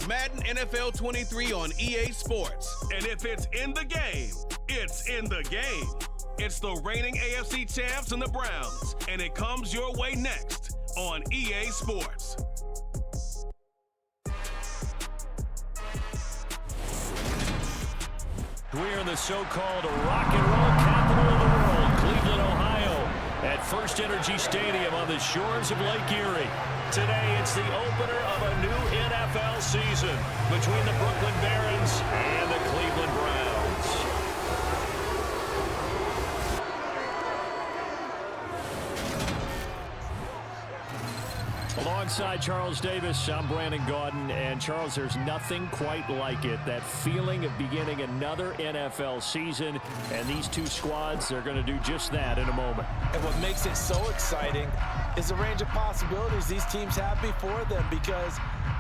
Madden NFL 23 on EA Sports. And if it's in the game, it's in the game. It's the reigning AFC champs and the Browns, and it comes your way next on EA Sports. We're in the so-called rock and roll capital of the world, Cleveland, Ohio, at FirstEnergy Stadium on the shores of Lake Erie. Today, it's the opener of a new NFL season between the Brooklyn Barons and the Cleveland Browns. Alongside Charles Davis, I'm Brandon Gaudin, and Charles, there's nothing quite like it. That feeling of beginning another NFL season, and these two squads, they're going to do just that in a moment. And what makes it so exciting is the range of possibilities these teams have before them, because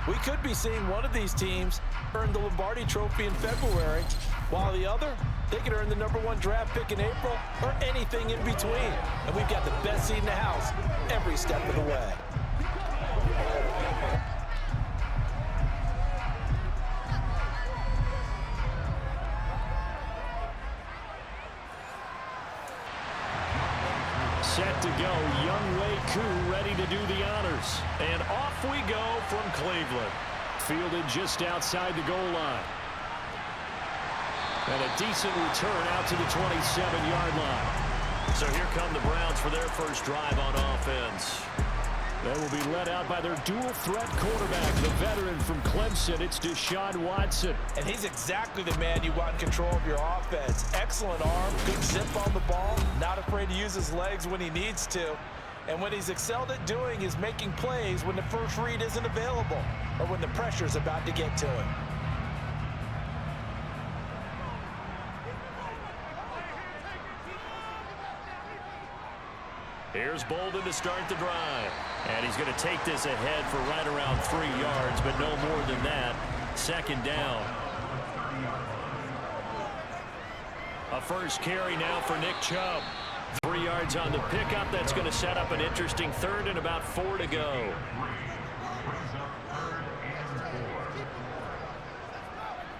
we could be seeing one of these teams earn the Lombardi Trophy in February, while the other, they could earn the #1 draft pick in April or anything in between. And we've got the best seat in the house every step of the way. Set to go, Younghoe Koo ready to do the honors. And off we go from Cleveland. Fielded just outside the goal line. And a decent return out to the 27-yard line. So here come the Browns for their first drive on offense. They will be led out by their dual-threat quarterback, the veteran from Clemson. It's Deshaun Watson. And he's exactly the man you want in control of your offense. Excellent arm, good zip on the ball, not afraid to use his legs when he needs to. And what he's excelled at doing is making plays when the first read isn't available or when the pressure's about to get to him. Here's Bolden to start the drive. And he's going to take this ahead for right around 3 yards, but no more than that. Second down. A first carry now for Nick Chubb. 3 yards on the pickup. That's going to set up an interesting third and about 4 to go.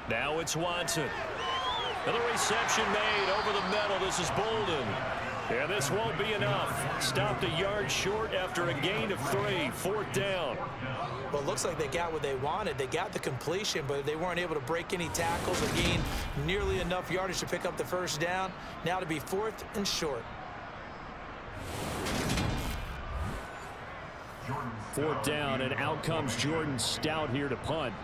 Now it's Watson. Another reception made over the middle. This is Bolden. Yeah, this won't be enough. Stopped a yard short after a gain of 3. 4th down. Well, it looks like they got what they wanted. They got the completion, but they weren't able to break any tackles or gain nearly enough yardage to pick up the first down. Now to be 4th and short. 4th down, and out comes Jordan Stout here to punt.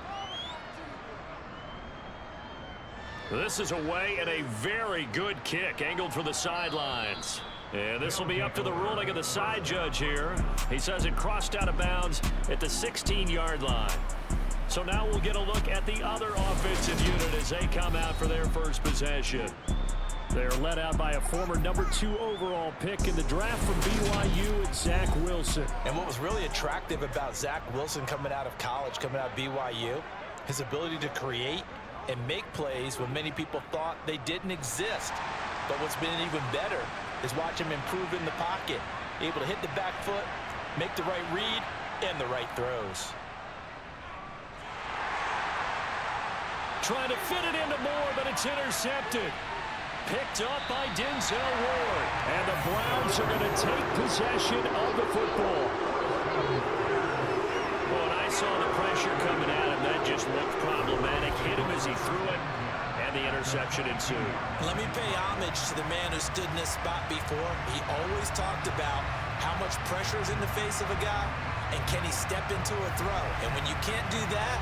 This is away and a very good kick, angled for the sidelines. And this will be up to the ruling of the side judge here. He says it crossed out of bounds at the 16-yard line. So now we'll get a look at the other offensive unit as they come out for their first possession. They're led out by a former #2 overall pick in the draft from BYU, and Zach Wilson. And what was really attractive about Zach Wilson coming out of college, coming out of BYU, his ability to create and make plays when many people thought they didn't exist. But what's been even better is watch him improve in the pocket, able to hit the back foot, make the right read, and the right throws. Trying to fit it into Moore, but it's intercepted. Picked up by Denzel Ward. And the Browns are going to take possession of the football. Well, when I saw the pressure coming at him, that just looked problematic. Hit him as he threw it, and the interception ensued. Let me pay homage to the man who stood in this spot before. He always talked about how much pressure is in the face of a guy, and can he step into a throw. And when you can't do that,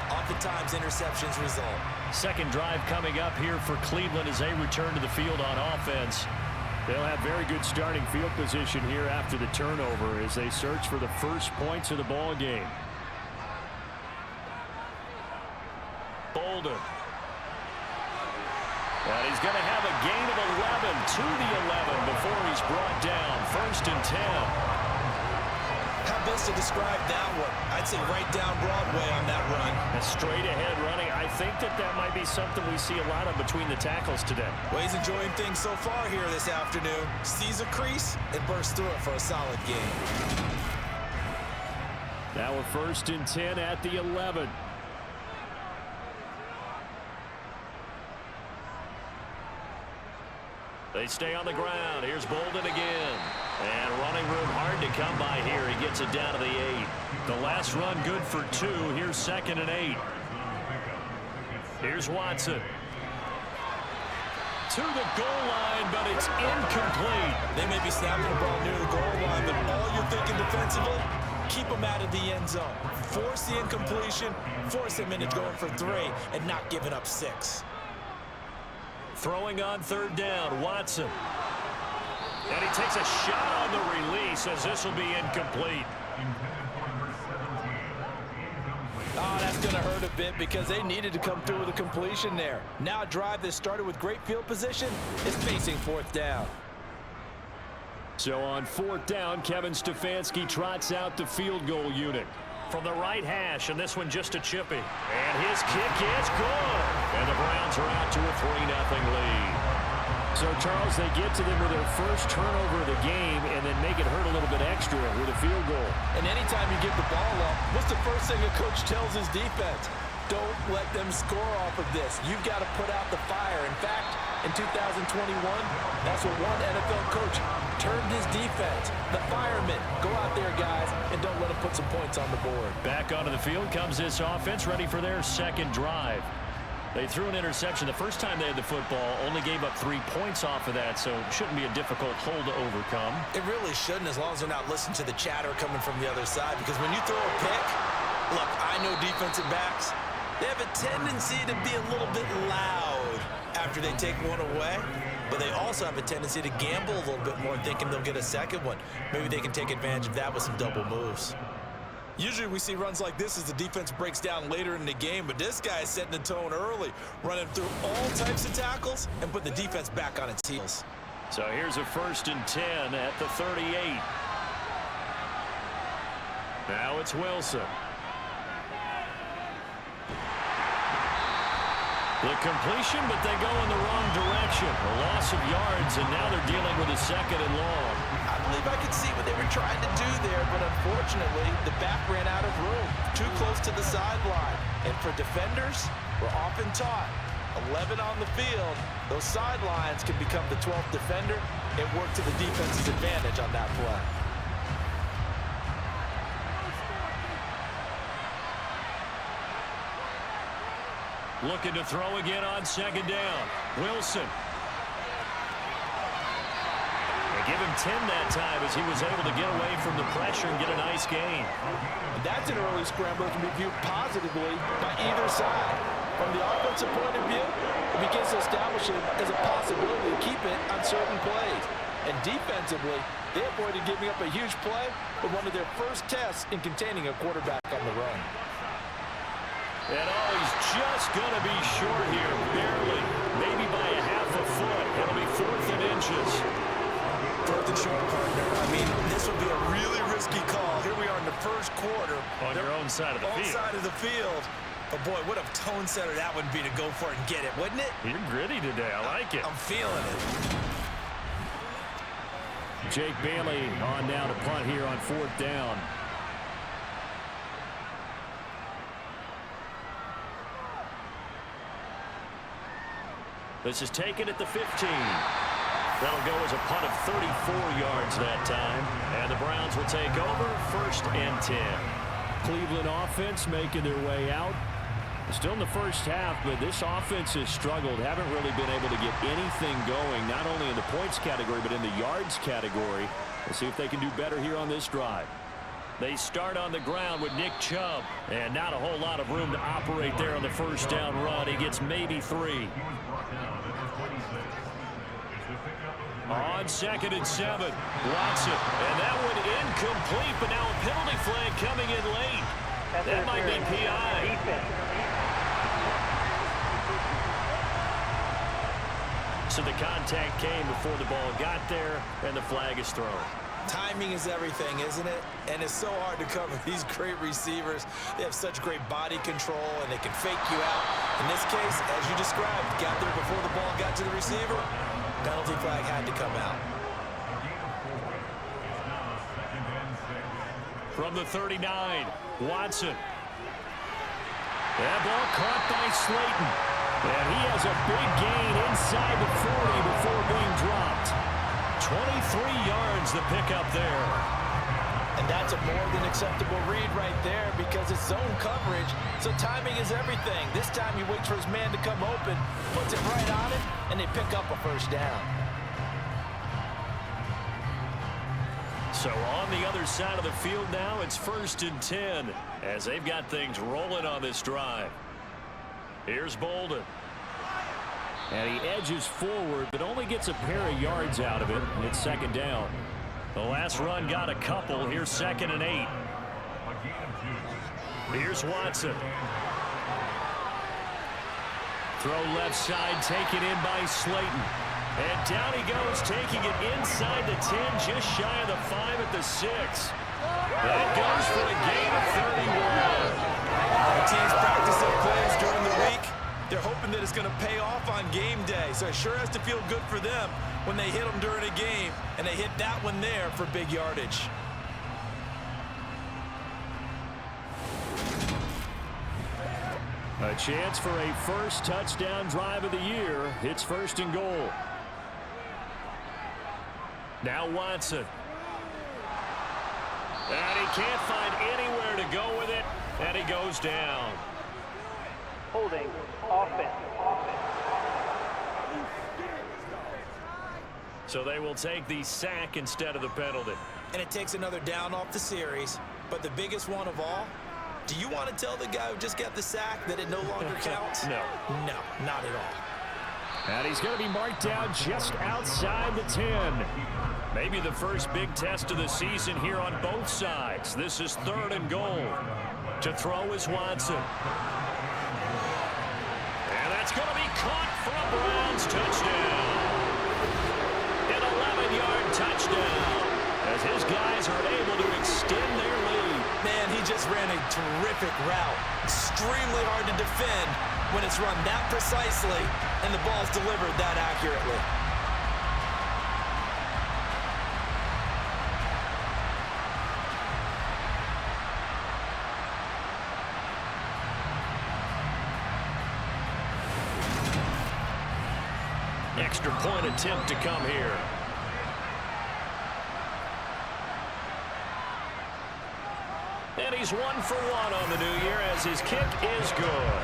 oftentimes interceptions result. Second drive coming up here for Cleveland as they return to the field on offense. They'll have very good starting field position here after the turnover as they search for the first points of the ball game. Bolden. And he's going to have a gain of 11 to the 11 before he's brought down. 1st and 10. How best to describe that one? I'd say right down Broadway on that run. A straight ahead running. I think that might be something we see a lot of between the tackles today. Well, he's enjoying things so far here this afternoon. Sees a crease and bursts through it for a solid game. Now a 1st and 10 at the 11. They stay on the ground. Here's Bolden again. And running room hard to come by here. He gets it down to the 8. The last run good for 2. Here's 2nd and 8. Here's Watson. To the goal line, but it's incomplete. They may be snapping the ball near the goal line, but all you're thinking defensively, keep them out of the end zone. Force the incompletion, force them into going for 3, and not giving up 6. Throwing on 3rd down, Watson. And he takes a shot on the release as this will be incomplete. Oh, that's going to hurt a bit because they needed to come through with a completion there. Now a drive that started with great field position is facing 4th down. So on 4th down, Kevin Stefanski trots out the field goal unit. From the right hash, and this one just a chippy. And his kick is good. And the Browns are out to a 3-0 lead. So, Charles, they get to them with their first turnover of the game and then make it hurt a little bit extra with a field goal. And anytime you give the ball up, what's the first thing a coach tells his defense? Don't let them score off of this. You've got to put out the fire. In fact, in 2021, that's what one NFL coach turned his defense. The firemen. Go out there, guys, and don't let them put some points on the board. Back onto the field comes this offense, ready for their second drive. They threw an interception the first time they had the football, only gave up 3 points off of that, so it shouldn't be a difficult hole to overcome. It really shouldn't, as long as they're not listening to the chatter coming from the other side, because when you throw a pick, look, I know defensive backs, they have a tendency to be a little bit loud after they take one away, but they also have a tendency to gamble a little bit more, thinking they'll get a second one. Maybe they can take advantage of that with some double moves. Usually we see runs like this as the defense breaks down later in the game, but this guy is setting the tone early, running through all types of tackles and put the defense back on its heels. So here's a 1st and 10 at the 38. Now it's Wilson. The completion, but they go in the wrong direction. A loss of yards, and now they're dealing with a 2nd and long. I believe I could see what they were trying to do there, but unfortunately, the back ran out of room, too close to the sideline. And for defenders, we're often taught, 11 on the field, those sidelines can become the 12th defender and work to the defense's advantage on that play. Looking to throw again on 2nd down. Wilson. They give him 10 that time as he was able to get away from the pressure and get a nice gain. That's an early scramble that can be viewed positively by either side. From the offensive point of view, it begins to establish it as a possibility to keep it on certain plays. And defensively, they avoided giving up a huge play with one of their first tests in containing a quarterback on the run. And oh, he's just going to be short here, barely, maybe by a half a foot. It'll be 4th and inches. 4th and short, partner. I mean, this will be a really risky call. Here we are in the first quarter. On your own side of the field. On side of the field. But boy, what a tone setter that would be to go for it and get it, wouldn't it? You're gritty today. I like it. I'm feeling it. Jake Bailey on now to punt here on 4th down. This is taken at the 15. That'll go as a punt of 34 yards that time. And the Browns will take over 1st and 10. Cleveland offense making their way out. Still in the first half, but this offense has struggled. Haven't really been able to get anything going, not only in the points category, but in the yards category. We'll see if they can do better here on this drive. They start on the ground with Nick Chubb. And not a whole lot of room to operate there on the 1st down run. He gets maybe 3. On 2nd and 7, Watson. And that one incomplete, but now a penalty flag coming in late. That might be PI. So the contact came before the ball got there, and the flag is thrown. Timing is everything, isn't it? And it's so hard to cover these great receivers. They have such great body control, and they can fake you out. In this case, as you described, got there before the ball got to the receiver. Penalty flag had to come out. From the 39, Watson. That ball caught by Slayton. And he has a big gain inside the 40 before being dropped. 3 yards to pick up there. And that's a more than acceptable read right there because it's zone coverage, so timing is everything. This time he waits for his man to come open, puts it right on it, and they pick up a first down. So on the other side of the field now, it's 1st and 10 as they've got things rolling on this drive. Here's Bolden. And he edges forward, but only gets a pair of yards out of it. It's 2nd down. The last run got a couple. Here's 2nd and 8. Here's Watson. Throw left side, taken in by Slayton. And down he goes, taking it inside the 10, just shy of the 5 at the 6. That goes for a gain of 31. The teams practice their plays during the week. They're hoping that it's going to pay off on game day, so it sure has to feel good for them when they hit them during a game, and they hit that one there for big yardage. A chance for a first touchdown drive of the year. It's 1st and goal. Now Watson. And he can't find anywhere to go with it, and he goes down. Holding offense. So they will take the sack instead of the penalty. And it takes another down off the series, but the biggest one of all, do you want to tell the guy who just got the sack that it no longer counts? No. No, not at all. And he's going to be marked down just outside the 10. Maybe the first big test of the season here on both sides. This is 3rd and goal. To throw is Watson. And that's going to be caught for a Browns touchdown. An 11-yard touchdown as his guys are able to extend their lead. Man, he just ran a terrific route. Extremely hard to defend when it's run that precisely and the ball's delivered that accurately. Extra point attempt to come here. And he's 1 for 1 on the new year as his kick is good.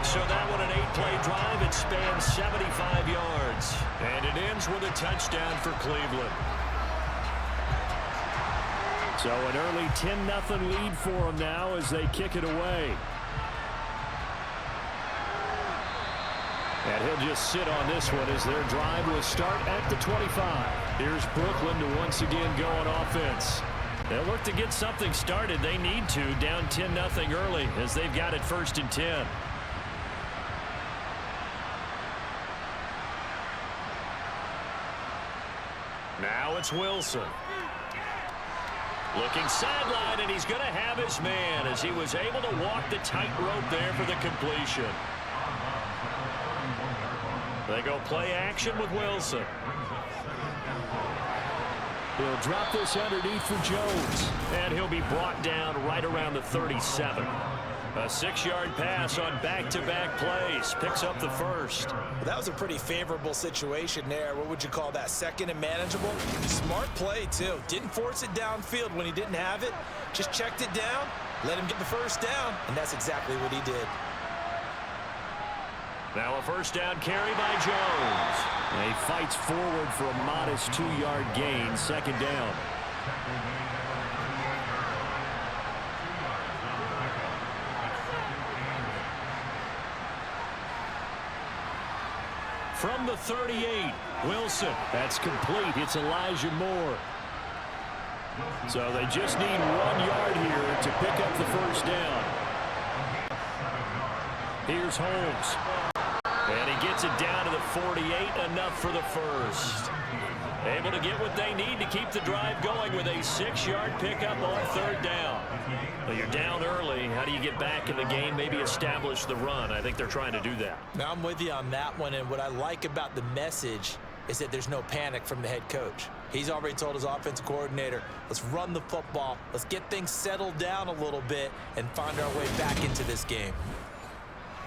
So that one an 8-play drive. It spans 75 yards. And it ends with a touchdown for Cleveland. So an early 10-0 lead for them now as they kick it away. And he'll just sit on this one as their drive will start at the 25. Here's Brooklyn to once again go on offense. They'll look to get something started. They need to, down 10-0 early as they've got it 1st and 10. Now it's Wilson. Looking sideline, and he's going to have his man as he was able to walk the tightrope there for the completion. They go play action with Wilson. He'll drop this underneath for Jones, and he'll be brought down right around the 37. A 6-yard pass on back-to-back plays. Picks up the first. Well, that was a pretty favorable situation there. What would you call that? 2nd and manageable? Smart play, too. Didn't force it downfield when he didn't have it. Just checked it down, let him get the first down, and that's exactly what he did. Now a first down carry by Jones. And he fights forward for a modest 2-yard gain. 2nd down. From the 38, Wilson. That's complete. It's Elijah Moore. So they just need 1 yard here to pick up the first down. Here's Holmes. And he gets it down to the 48, enough for the first. Able to get what they need to keep the drive going with a 6-yard pickup on 3rd down. Well, you're down early. How do you get back in the game, maybe establish the run? I think they're trying to do that. Now, I'm with you on that one, and what I like about the message is that there's no panic from the head coach. He's already told his offensive coordinator, let's run the football, let's get things settled down a little bit and find our way back into this game.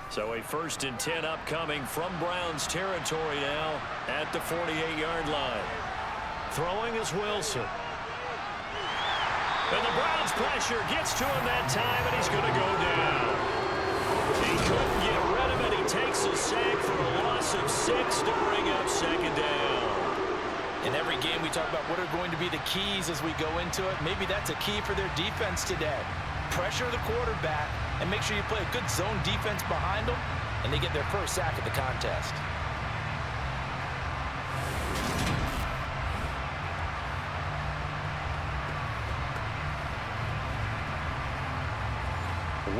So a 1st and 10 upcoming from Browns territory now at the 48-yard line. Throwing is Wilson. And the Browns pressure gets to him that time, and he's going to go down. He couldn't get rid of it. He takes a sack for a loss of 6 to bring up 2nd down. In every game we talk about what are going to be the keys as we go into it. Maybe that's a key for their defense today. Pressure the quarterback and make sure you play a good zone defense behind them, and they get their first sack of the contest.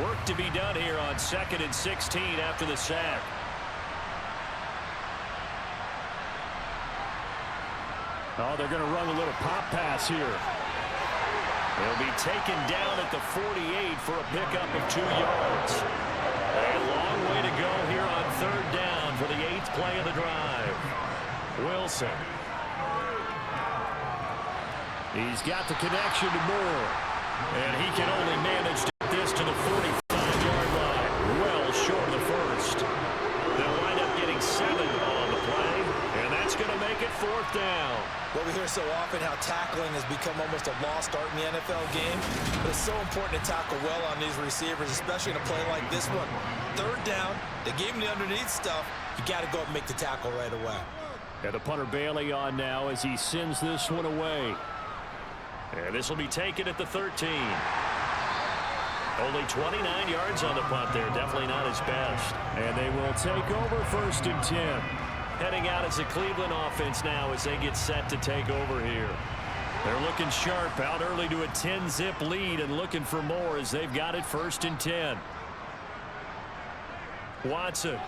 Work to be done here on 2nd and 16 after the sack. Oh, they're going to run a little pop pass here. He'll be taken down at the 48 for a pickup of 2 yards. A long way to go here on 3rd down for the 8th play of the drive. Wilson. He's got the connection to Moore. And he can only manage to get this to the 45-yard line. Well short of the first. They'll wind up getting 7 on the play. And that's going to make it 4th down. Well, we hear so often how tackling has become almost a lost art in the NFL game. But it's so important to tackle well on these receivers, especially in a play like this one. 3rd down, they gave him the underneath stuff. You got to go up and make the tackle right away. And the punter Bailey on now as he sends this one away. And this will be taken at the 13. Only 29 yards on the punt there. Definitely not his best. And they will take over 1st and 10. Heading out as the Cleveland offense now as they get set to take over here. They're looking sharp, out early to a 10-zip lead and looking for more as they've got it 1st and 10. Watson.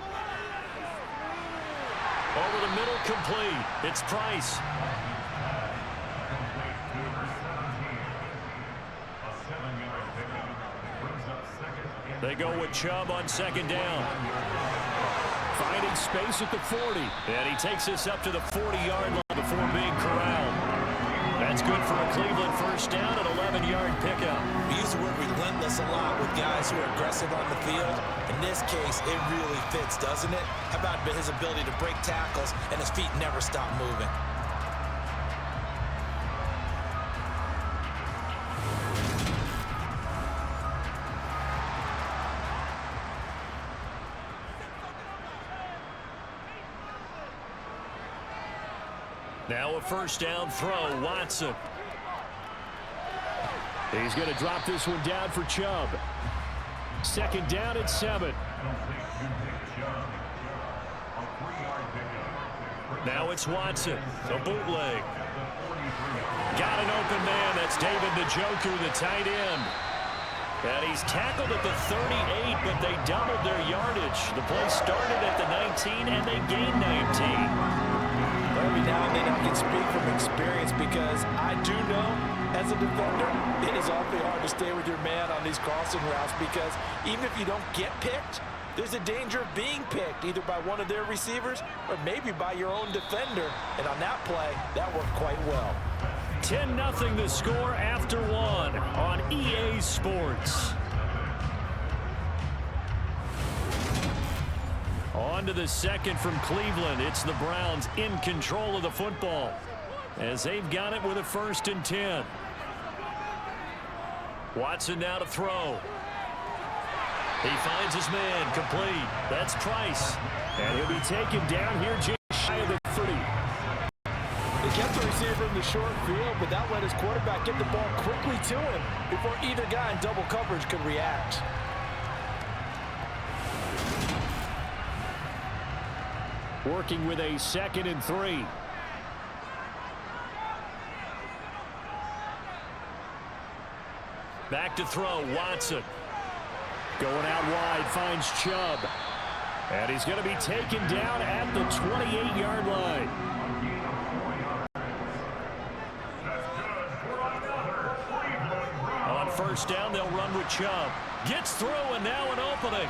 Over the middle, complete. It's Price. They go with Chubb on 2nd down. Finding space at the 40. And he takes this up to the 40-yard line before being corralled. That's good for a Cleveland 1st down, an 11-yard pickup. We use the word relentless a lot with guys who are aggressive on the field. In this case, it really fits, doesn't it? How about his ability to break tackles and his feet never stop moving? Now a 1st down throw, Watson. He's going to drop this one down for Chubb. 2nd down at 7. Now it's Watson, a bootleg. Got an open man, that's David Njoku, the tight end. And he's tackled at the 38, but they doubled their yardage. The play started at the 19, and they gained 19. Every now and then I can speak from experience because I do know as a defender it is awfully hard to stay with your man on these crossing routes because even if you don't get picked, there's a danger of being picked either by one of their receivers or maybe by your own defender. And on that play, that worked quite well. 10-0 the score after 1 on EA Sports. On to the 2nd from Cleveland. It's the Browns in control of the football as they've got it with a 1st and 10. Watson now to throw. He finds his man, complete. That's Price. And he'll be taken down here just shy of the 30. They kept the receiver in the short field, but that let his quarterback get the ball quickly to him before either guy in double coverage could react. Working with a 2nd and 3. Back to throw, Watson. Going out wide, finds Chubb. And he's going to be taken down at the 28-yard line. On 1st down, they'll run with Chubb. Gets through, and now an opening.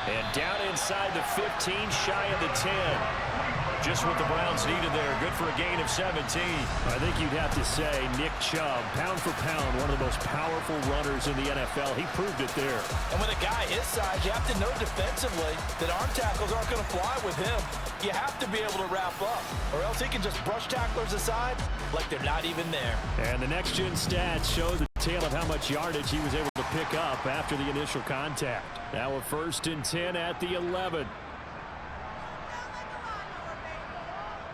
And down inside the 15, shy of the 10. just what the Browns needed there. Good for a gain of 17. I think you'd have to say Nick Chubb, pound for pound, one of the most powerful runners in the NFL. He proved it there. And with a guy his size, you have to know defensively that arm tackles aren't going to fly with him. You have to be able to wrap up, or else he can just brush tacklers aside like they're not even there. And the next-gen stats show the tale of how much yardage he was able to pick up after the initial contact. Now a 1st and 10 at the 11.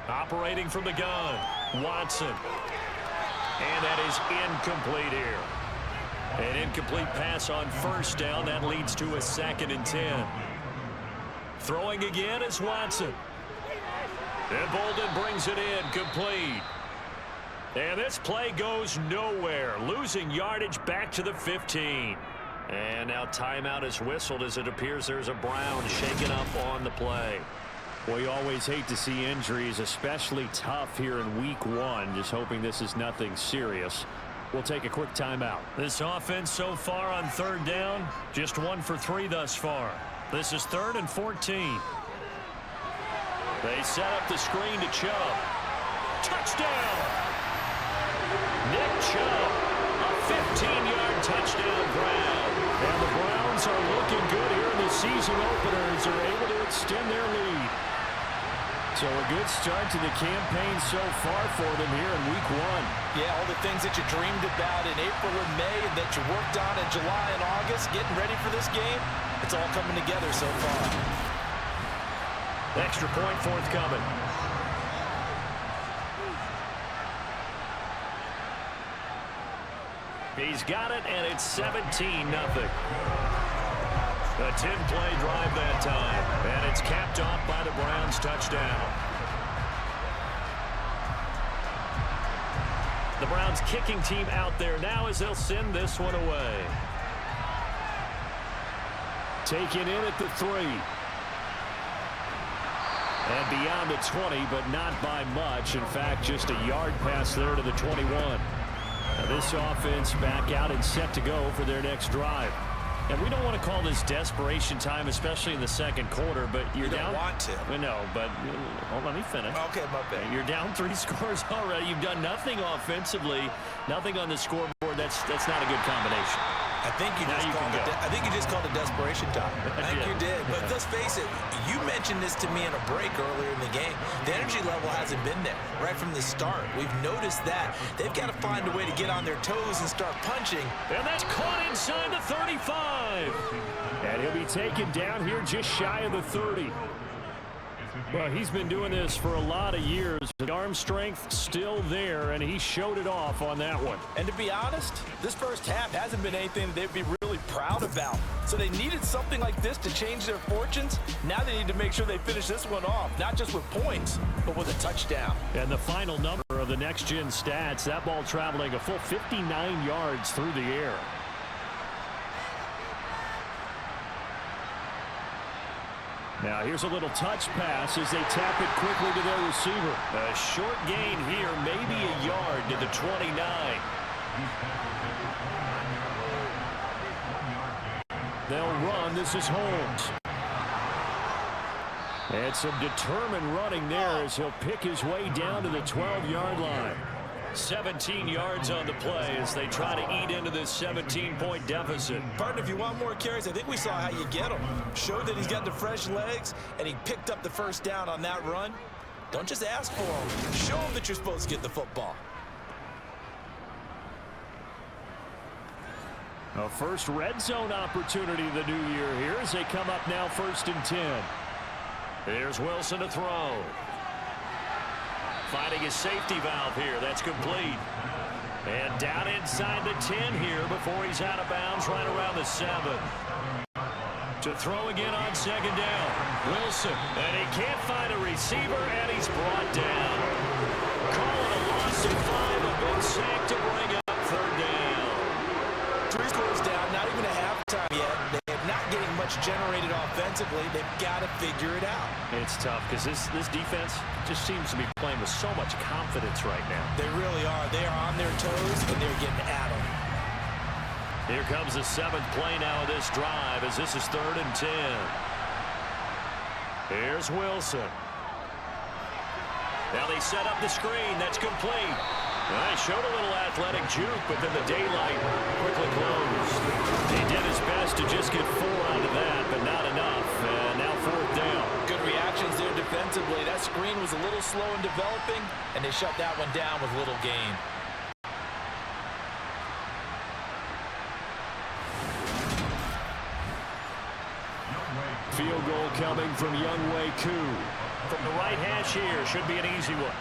Operating from the gun, Watson. And that is incomplete here. An incomplete pass on 1st down. That leads to a 2nd and 10. Throwing again is Watson. And Bolden brings it in, complete. And this play goes nowhere, losing yardage back to the 15. And now timeout is whistled as it appears there's a Brown shaken up on the play. We always hate to see injuries, especially tough here in week 1. Just hoping this is nothing serious. We'll take a quick timeout. This offense so far on 3rd down, just 1 for 3 thus far. This is 3rd and 14. They set up the screen to Chubb. Touchdown! Nick Chubb, a 15-yard touchdown grab. And the Browns are looking good here in the season openers. They're able to extend their lead. So a good start to the campaign so far for them here in week 1. Yeah, all the things that you dreamed about in April and May and that you worked on in July and August, getting ready for this game, it's all coming together so far. Extra point forthcoming. He's got it, and it's 17-0. A 10-play drive that time, and it's capped off by the Browns' touchdown. The Browns kicking team out there now as they'll send this one away. Taken in at the 3. And beyond the 20, but not by much. In fact, just a yard pass there to the 21. Now this offense back out and set to go for their next drive. And we don't want to call this desperation time, especially in the 2nd quarter, but you're down. You don't want to. I know, but let me finish. Okay, my bad. You're down 3 scores already. You've done nothing offensively, nothing on the scoreboard. That's not a good combination. I think you just called it desperation time. I think you did. But let's face it, you mentioned this to me in a break earlier in the game. The energy level hasn't been there right from the start. We've noticed that. They've got to find a way to get on their toes and start punching. And that's caught inside the 35. And he'll be taken down here just shy of the 30. Well, he's been doing this for a lot of years. The arm strength still there, and he showed it off on that one. And to be honest, this first half hasn't been anything they'd be really proud about. So they needed something like this to change their fortunes. Now they need to make sure they finish this one off, not just with points, but with a touchdown. And the final number of the next-gen stats, that ball traveling a full 59 yards through the air. Now here's a little touch pass as they tap it quickly to their receiver. A short gain here, maybe a yard to the 29. They'll run. This is Holmes. And some determined running there as he'll pick his way down to the 12-yard line. 17 yards on the play as they try to eat into this 17-point deficit. Partner, if you want more carries, I think we saw how you get him. Showed that he's got the fresh legs, and he picked up the first down on that run. Don't just ask for him. Show him that you're supposed to get the football. A first red zone opportunity the new year here as they come up now 1st and 10. Here's Wilson to throw. Finding his safety valve here. That's complete. And down inside the 10 here before he's out of bounds right around the 7. To throw again on 2nd down. Wilson. And he can't find a receiver, and he's brought down. Calling a loss of 5. A big sack to bring up 3rd down. 3 scores down, not even a halftime yet. They're not getting much generated offensively. They've got to figure it out. It's tough because this defense just seems to be playing with so much confidence right now. They really are. They are on their toes, and they're getting at them. Here comes the 7th play now of this drive as this is 3rd and 10. Here's Wilson. Now they set up the screen. That's complete. He showed a little athletic juke, but then the daylight quickly closed. He did his best to just get 4 out of that, but not enough. And now 4th down. Good reactions there defensively. That screen was a little slow in developing, and they shut that one down with little gain. Field goal coming from Younghoe Koo. From the right hash here, should be an easy one.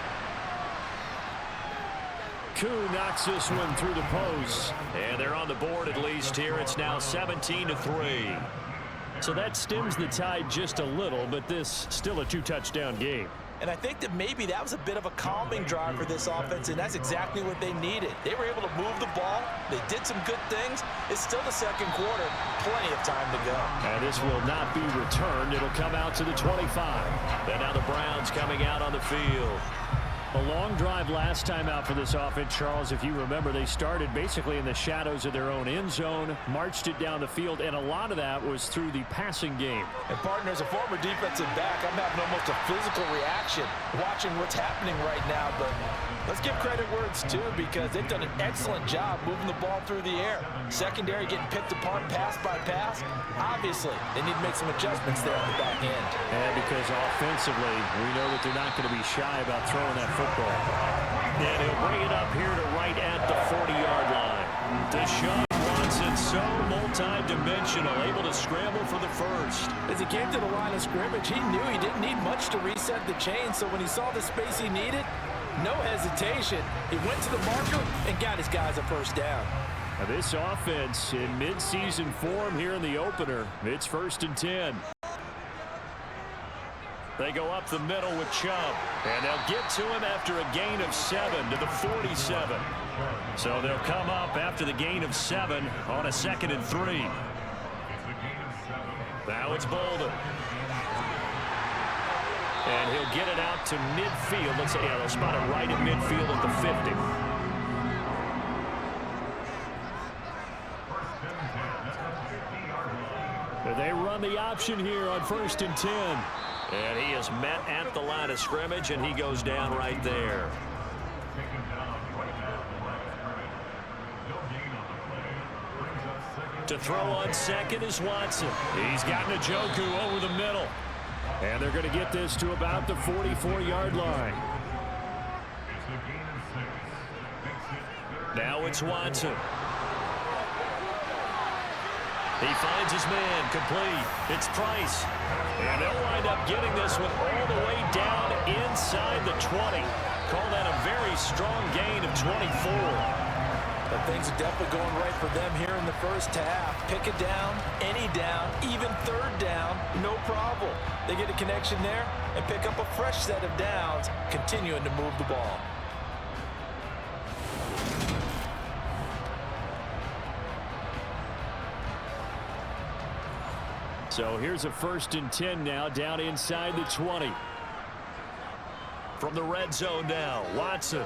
Koo knocks this one through the post. And they're on the board at least here. It's now 17-3. So that stems the tide just a little, but this still a 2-touchdown game. And I think that maybe that was a bit of a calming drive for this offense, and that's exactly what they needed. They were able to move the ball. They did some good things. It's still the second quarter. Plenty of time to go. And this will not be returned. It'll come out to the 25. And now the Browns coming out on the field. A long drive last time out for this offense, Charles. If you remember, they started basically in the shadows of their own end zone, marched it down the field, and a lot of that was through the passing game. And, partner, as a former defensive back, I'm having almost a physical reaction watching what's happening right now. But let's give credit where it's due, because they've done an excellent job moving the ball through the air. Secondary getting picked apart pass by pass. Obviously, they need to make some adjustments there on the back end. And because offensively, we know that they're not going to be shy about throwing that football. And he'll bring it up here to right at the 40-yard line. Deshaun Watson, so multi-dimensional, able to scramble for the first. As he came to the line of scrimmage, he knew he didn't need much to reset the chain, so when he saw the space he needed, no hesitation. He went to the marker and got his guys a first down. Now this offense in midseason form here in the opener. It's 1st and 10. They go up the middle with Chubb, and they'll get to him after a gain of 7 to the 47. So they'll come up after the gain of 7 on a 2nd and 3. Now it's Bolden. And he'll get it out to midfield. Let's say, yeah, they'll spot it right at midfield at the 50. They run the option here on 1st and 10. And he is met at the line of scrimmage, and he goes down right there. To throw on 2nd is Watson. He's got Njoku over the middle. And they're going to get this to about the 44-yard line. Now it's Watson. He finds his man, complete. It's Price. And they'll wind up getting this one all the way down inside the 20. Call that a very strong gain of 24. But things are definitely going right for them here in the first half. Pick it down, any down, even 3rd down, no problem. They get a connection there and pick up a fresh set of downs, continuing to move the ball. So here's a 1st and 10 now, down inside the 20. From the red zone now, Watson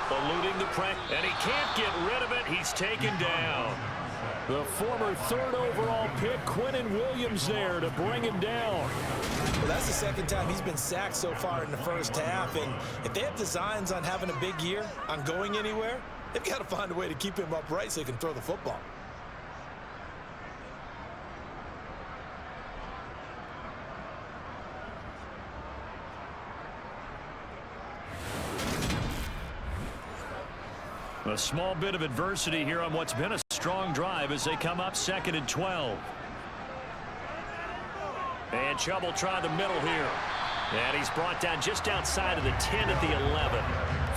eluding the pressure, and he can't get rid of it. He's taken down. The former 3rd overall pick, Quinnen Williams, there to bring him down. Well, that's the 2nd time he's been sacked so far in the first half, and if they have designs on having a big year, on going anywhere, they've got to find a way to keep him upright so he can throw the football. A small bit of adversity here on what's been a strong drive as they come up 2nd and 12. And Chubb will try the middle here. And he's brought down just outside of the 10 at the 11.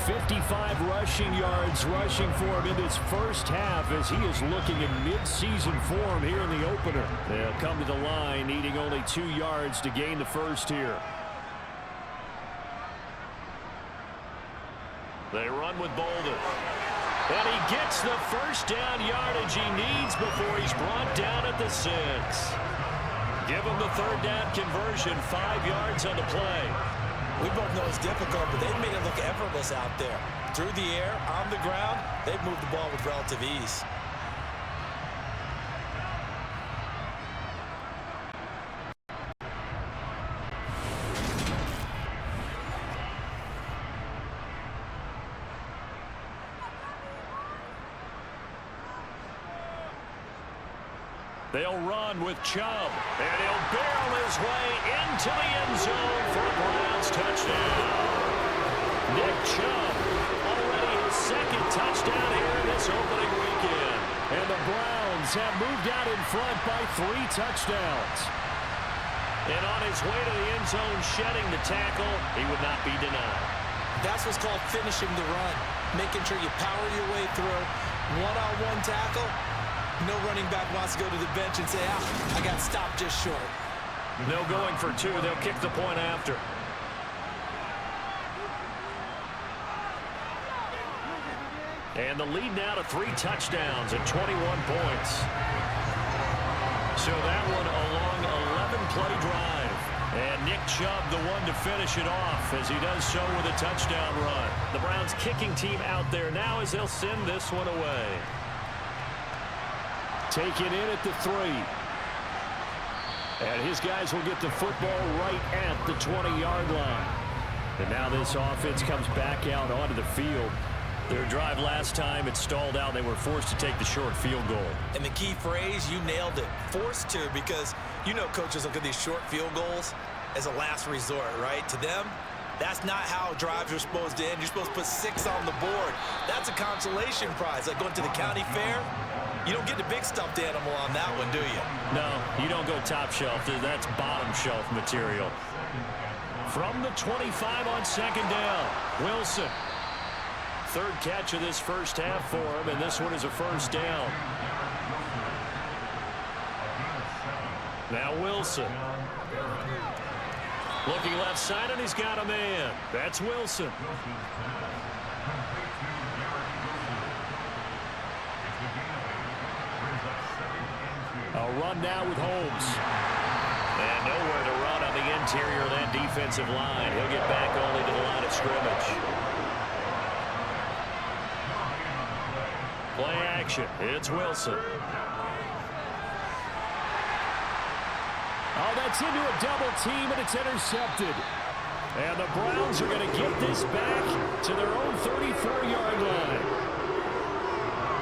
55 rushing yards rushing for him in this first half as he is looking in mid-season form here in the opener. They'll come to the line needing only 2 yards to gain the first here. They run with Bolden. And he gets the first down yardage he needs before he's brought down at the 6. Give him the 3rd down conversion, 5 yards on the play. We both know it's difficult, but they've made it look effortless out there. Through the air, on the ground, they've moved the ball with relative ease. They'll run with Chubb, and he'll barrel his way into the end zone for a Browns touchdown. Nick Chubb, already his second touchdown here in this opening weekend. And the Browns have moved out in front by 3 touchdowns. And on his way to the end zone, shedding the tackle, he would not be denied. That's what's called finishing the run, making sure you power your way through. One-on-one tackle. No running back wants to go to the bench and say, I got stopped just short. No going for 2. They'll kick the point after. And the lead now to 3 touchdowns and 21 points. So that one a long 11-play drive. And Nick Chubb the one to finish it off as he does so with a touchdown run. The Browns kicking team out there now as they'll send this one away. Taken in at the 3. And his guys will get the football right at the 20-yard line. And now this offense comes back out onto the field. Their drive last time, it stalled out. They were forced to take the short field goal. And the key phrase, you nailed it. Forced to, because you know coaches look at these short field goals as a last resort, right? To them, that's not how drives are supposed to end. You're supposed to put 6 on the board. That's a consolation prize. Like going to the county fair, you don't get the big stuffed animal on that one, do you? No, you don't go top shelf. That's bottom shelf material. From the 25 on second down, Wilson. 3rd catch of this first half for him, and this one is a first down. Now Wilson. Looking left side, and he's got a man. That's Wilson. A run now with Holmes. And nowhere to run on the interior of that defensive line. He'll get back only to the line of scrimmage. Play action. It's Wilson. Oh, that's into a double team, and it's intercepted. And the Browns are going to get this back to their own 34-yard line.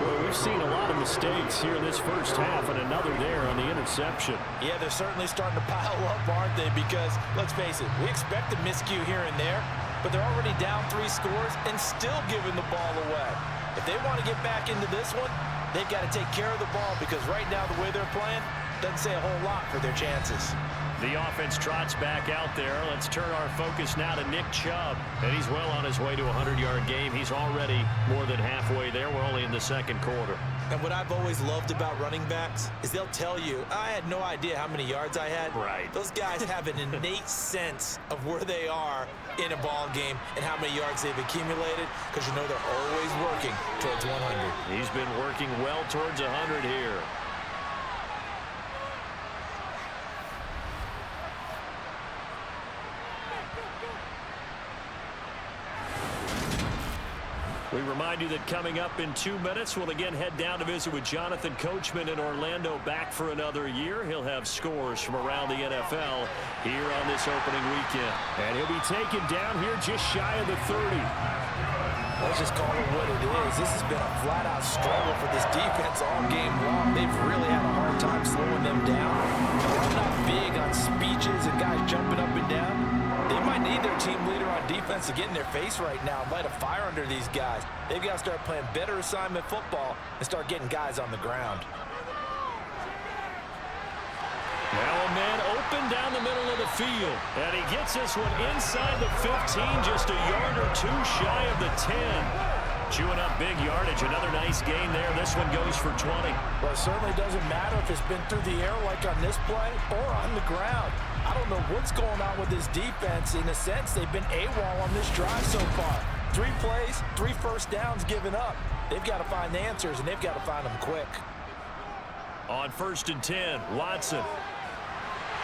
Well, we've seen a lot of mistakes here in this first half, and another there on the interception. Yeah, they're certainly starting to pile up, aren't they? Because, let's face it, we expect a miscue here and there, but they're already down 3 scores and still giving the ball away. If they want to get back into this one, they've got to take care of the ball, because right now the way they're playing doesn't say a whole lot for their chances. The offense trots back out there. Let's turn our focus now to Nick Chubb. And he's well on his way to a 100-yard game. He's already more than halfway there. We're only in the second quarter. And what I've always loved about running backs is they'll tell you, I had no idea how many yards I had. Right. Those guys have an innate sense of where they are in a ball game and how many yards they've accumulated, because you know they're always working towards 100. He's been working well towards 100 here. We remind you that coming up in 2 minutes, we'll again head down to visit with Jonathan Coachman in Orlando, back for another year. He'll have scores from around the NFL here on this opening weekend. And he'll be taken down here just shy of the 30. Let's just call it what it is. This has been a flat-out struggle for this defense all game long. They've really had a hard time slowing them down. I'm not big on speeches and guys jumping up and down. They might need their team leader on defense to get in their face right now and light a fire under these guys. They've got to start playing better assignment football and start getting guys on the ground. Now a man open down the middle of the field. And he gets this one inside the 15, just a yard or 2 shy of the 10. Chewing up big yardage. Another nice gain there. This one goes for 20. Well, it certainly doesn't matter if it's been through the air like on this play or on the ground. I don't know what's going on with this defense. In a sense, they've been AWOL on this drive so far. 3 plays, 3 first downs given up. They've got to find the answers, and they've got to find them quick. On 1st and 10, Watson.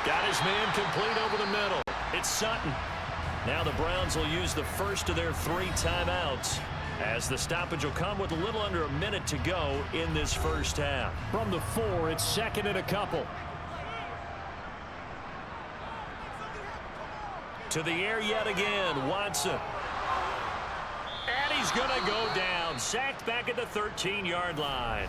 Got his man complete over the middle. It's Sutton. Now the Browns will use the first of their 3 timeouts, as the stoppage will come with a little under a minute to go in this first half. From the 4, it's 2nd and a couple. To the air yet again, Watson. And he's going to go down. Sacked back at the 13-yard line.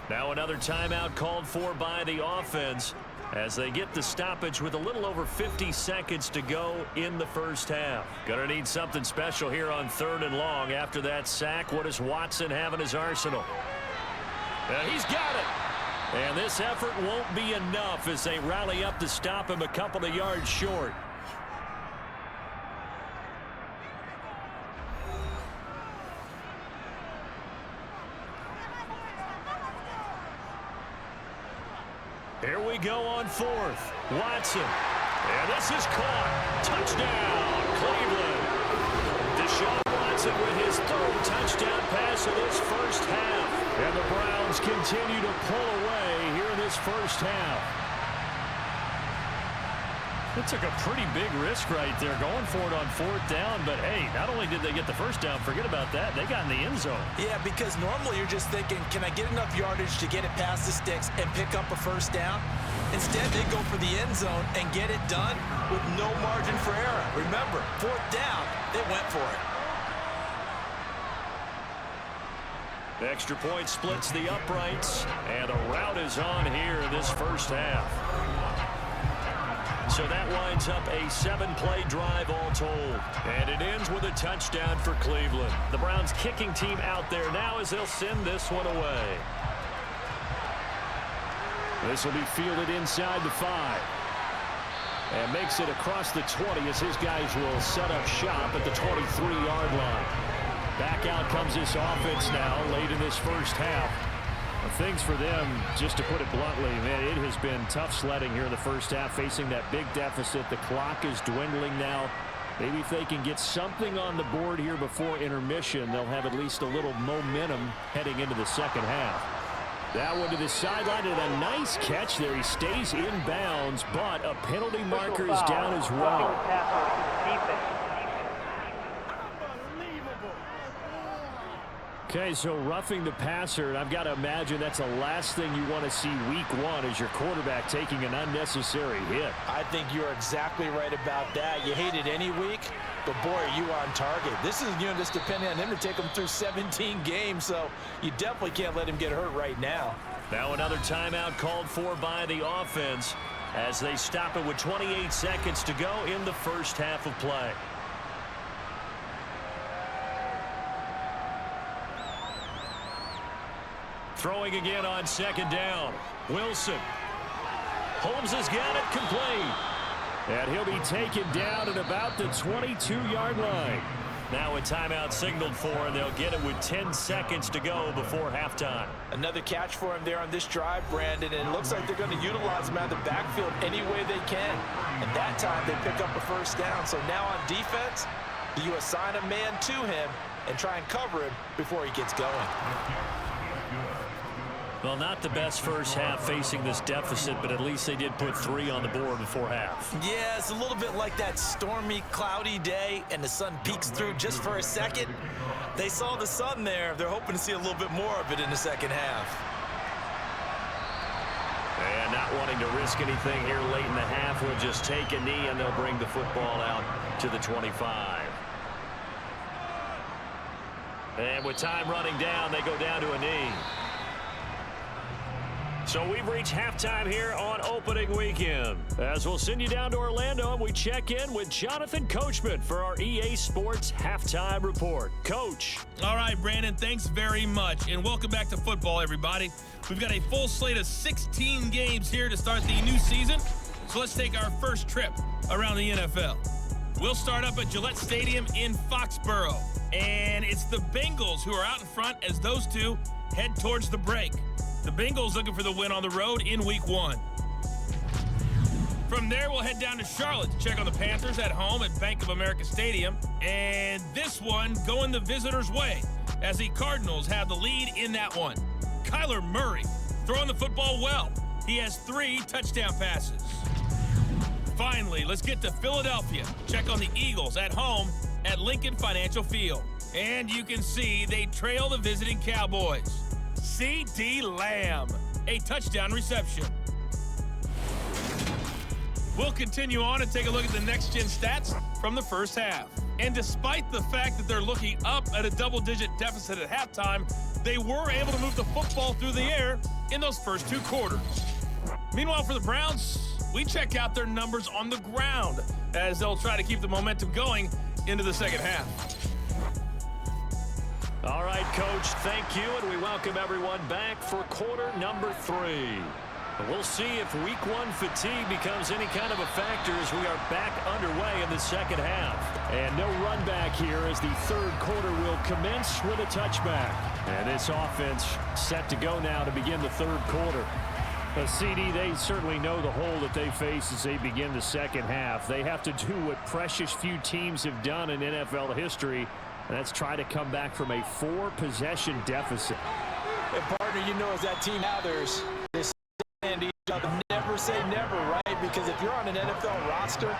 Now another timeout called for by the offense as they get the stoppage with a little over 50 seconds to go in the first half. Gonna need something special here on 3rd and long after that sack. What does Watson have in his arsenal? He's got it. And this effort won't be enough as they rally up to stop him a couple of yards short. Here we go on 4th. Watson. And this is caught. Touchdown, Cleveland. Deshaun Watson with his 3rd touchdown pass of this first half. And the Browns continue to pull away here in this first half. It took a pretty big risk right there going for it on 4th down. But, hey, not only did they get the first down, forget about that, they got in the end zone. Yeah, because normally you're just thinking, can I get enough yardage to get it past the sticks and pick up a first down? Instead, they go for the end zone and get it done with no margin for error. Remember, 4th down, they went for it. The extra point splits the uprights, and a rout is on here in this first half. So that winds up a 7-play drive all told. And it ends with a touchdown for Cleveland. The Browns kicking team out there now as they'll send this one away. This will be fielded inside the 5. And makes it across the 20 as his guys will set up shop at the 23-yard line. Back out comes this offense now late in this first half. Things for them, just to put it bluntly, man, it has been tough sledding here in the first half, facing that big deficit. The clock is dwindling now. Maybe if they can get something on the board here before intermission, they'll have at least a little momentum heading into the second half. That one to the sideline, and a nice catch there. He stays in bounds, but a penalty marker is down as well. Okay, so roughing the passer, and I've got to imagine that's the last thing you want to see week 1 as your quarterback taking an unnecessary hit. I think you're exactly right about that. You hate it any week, but boy, are you on target. This is just depending on him to take him through 17 games, so you definitely can't let him get hurt right now. Now another timeout called for by the offense as they stop it with 28 seconds to go in the first half of play. Throwing again on 2nd down. Wilson. Holmes has got it complete. And he'll be taken down at about the 22-yard line. Now a timeout signaled for, and they'll get it with 10 seconds to go before halftime. Another catch for him there on this drive, Brandon, and it looks like they're going to utilize him out of the backfield any way they can. And that time they pick up a first down. So now on defense, you assign a man to him and try and cover him before he gets going. Well, not the best first half facing this deficit, but at least they did put 3 on the board before half. Yeah, it's a little bit like that stormy, cloudy day, and the sun peeks through just for a second. They saw the sun there. They're hoping to see a little bit more of it in the second half. And not wanting to risk anything here late in the half, will just take a knee, and they'll bring the football out to the 25. And with time running down, they go down to a knee. So we've reached halftime here on opening weekend. As we'll send you down to Orlando, and we check in with Jonathan Coachman for our EA Sports Halftime Report. Coach. All right, Brandon, thanks very much. And welcome back to football, everybody. We've got a full slate of 16 games here to start the new season. So let's take our first trip around the NFL. We'll start up at Gillette Stadium in Foxborough. And it's the Bengals who are out in front as those two head towards the break. The Bengals looking for the win on the road in Week 1. From there, we'll head down to Charlotte to check on the Panthers at home at Bank of America Stadium. And this one going the visitors' way as the Cardinals have the lead in that one. Kyler Murray throwing the football well. He has 3 touchdown passes. Finally, let's get to Philadelphia. Check on the Eagles at home at Lincoln Financial Field. And you can see they trail the visiting Cowboys. C.D. Lamb, a touchdown reception. We'll continue on and take a look at the next-gen stats from the first half. And despite the fact that they're looking up at a double-digit deficit at halftime, they were able to move the football through the air in those first 2 quarters. Meanwhile, for the Browns, we check out their numbers on the ground as they'll try to keep the momentum going into the second half. All right, Coach, thank you, and we welcome everyone back for quarter number 3. And we'll see if week 1 fatigue becomes any kind of a factor as we are back underway in the second half. And no run back here as the third quarter will commence with a touchback. And this offense set to go now to begin the third quarter. CD, they certainly know the hole that they face as they begin the second half. They have to do what precious few teams have done in NFL history, and that's try to come back from a 4-possession deficit. And partner, you know, as that team gathers, they stand each other. Never say never, right? Because if you're on an NFL roster,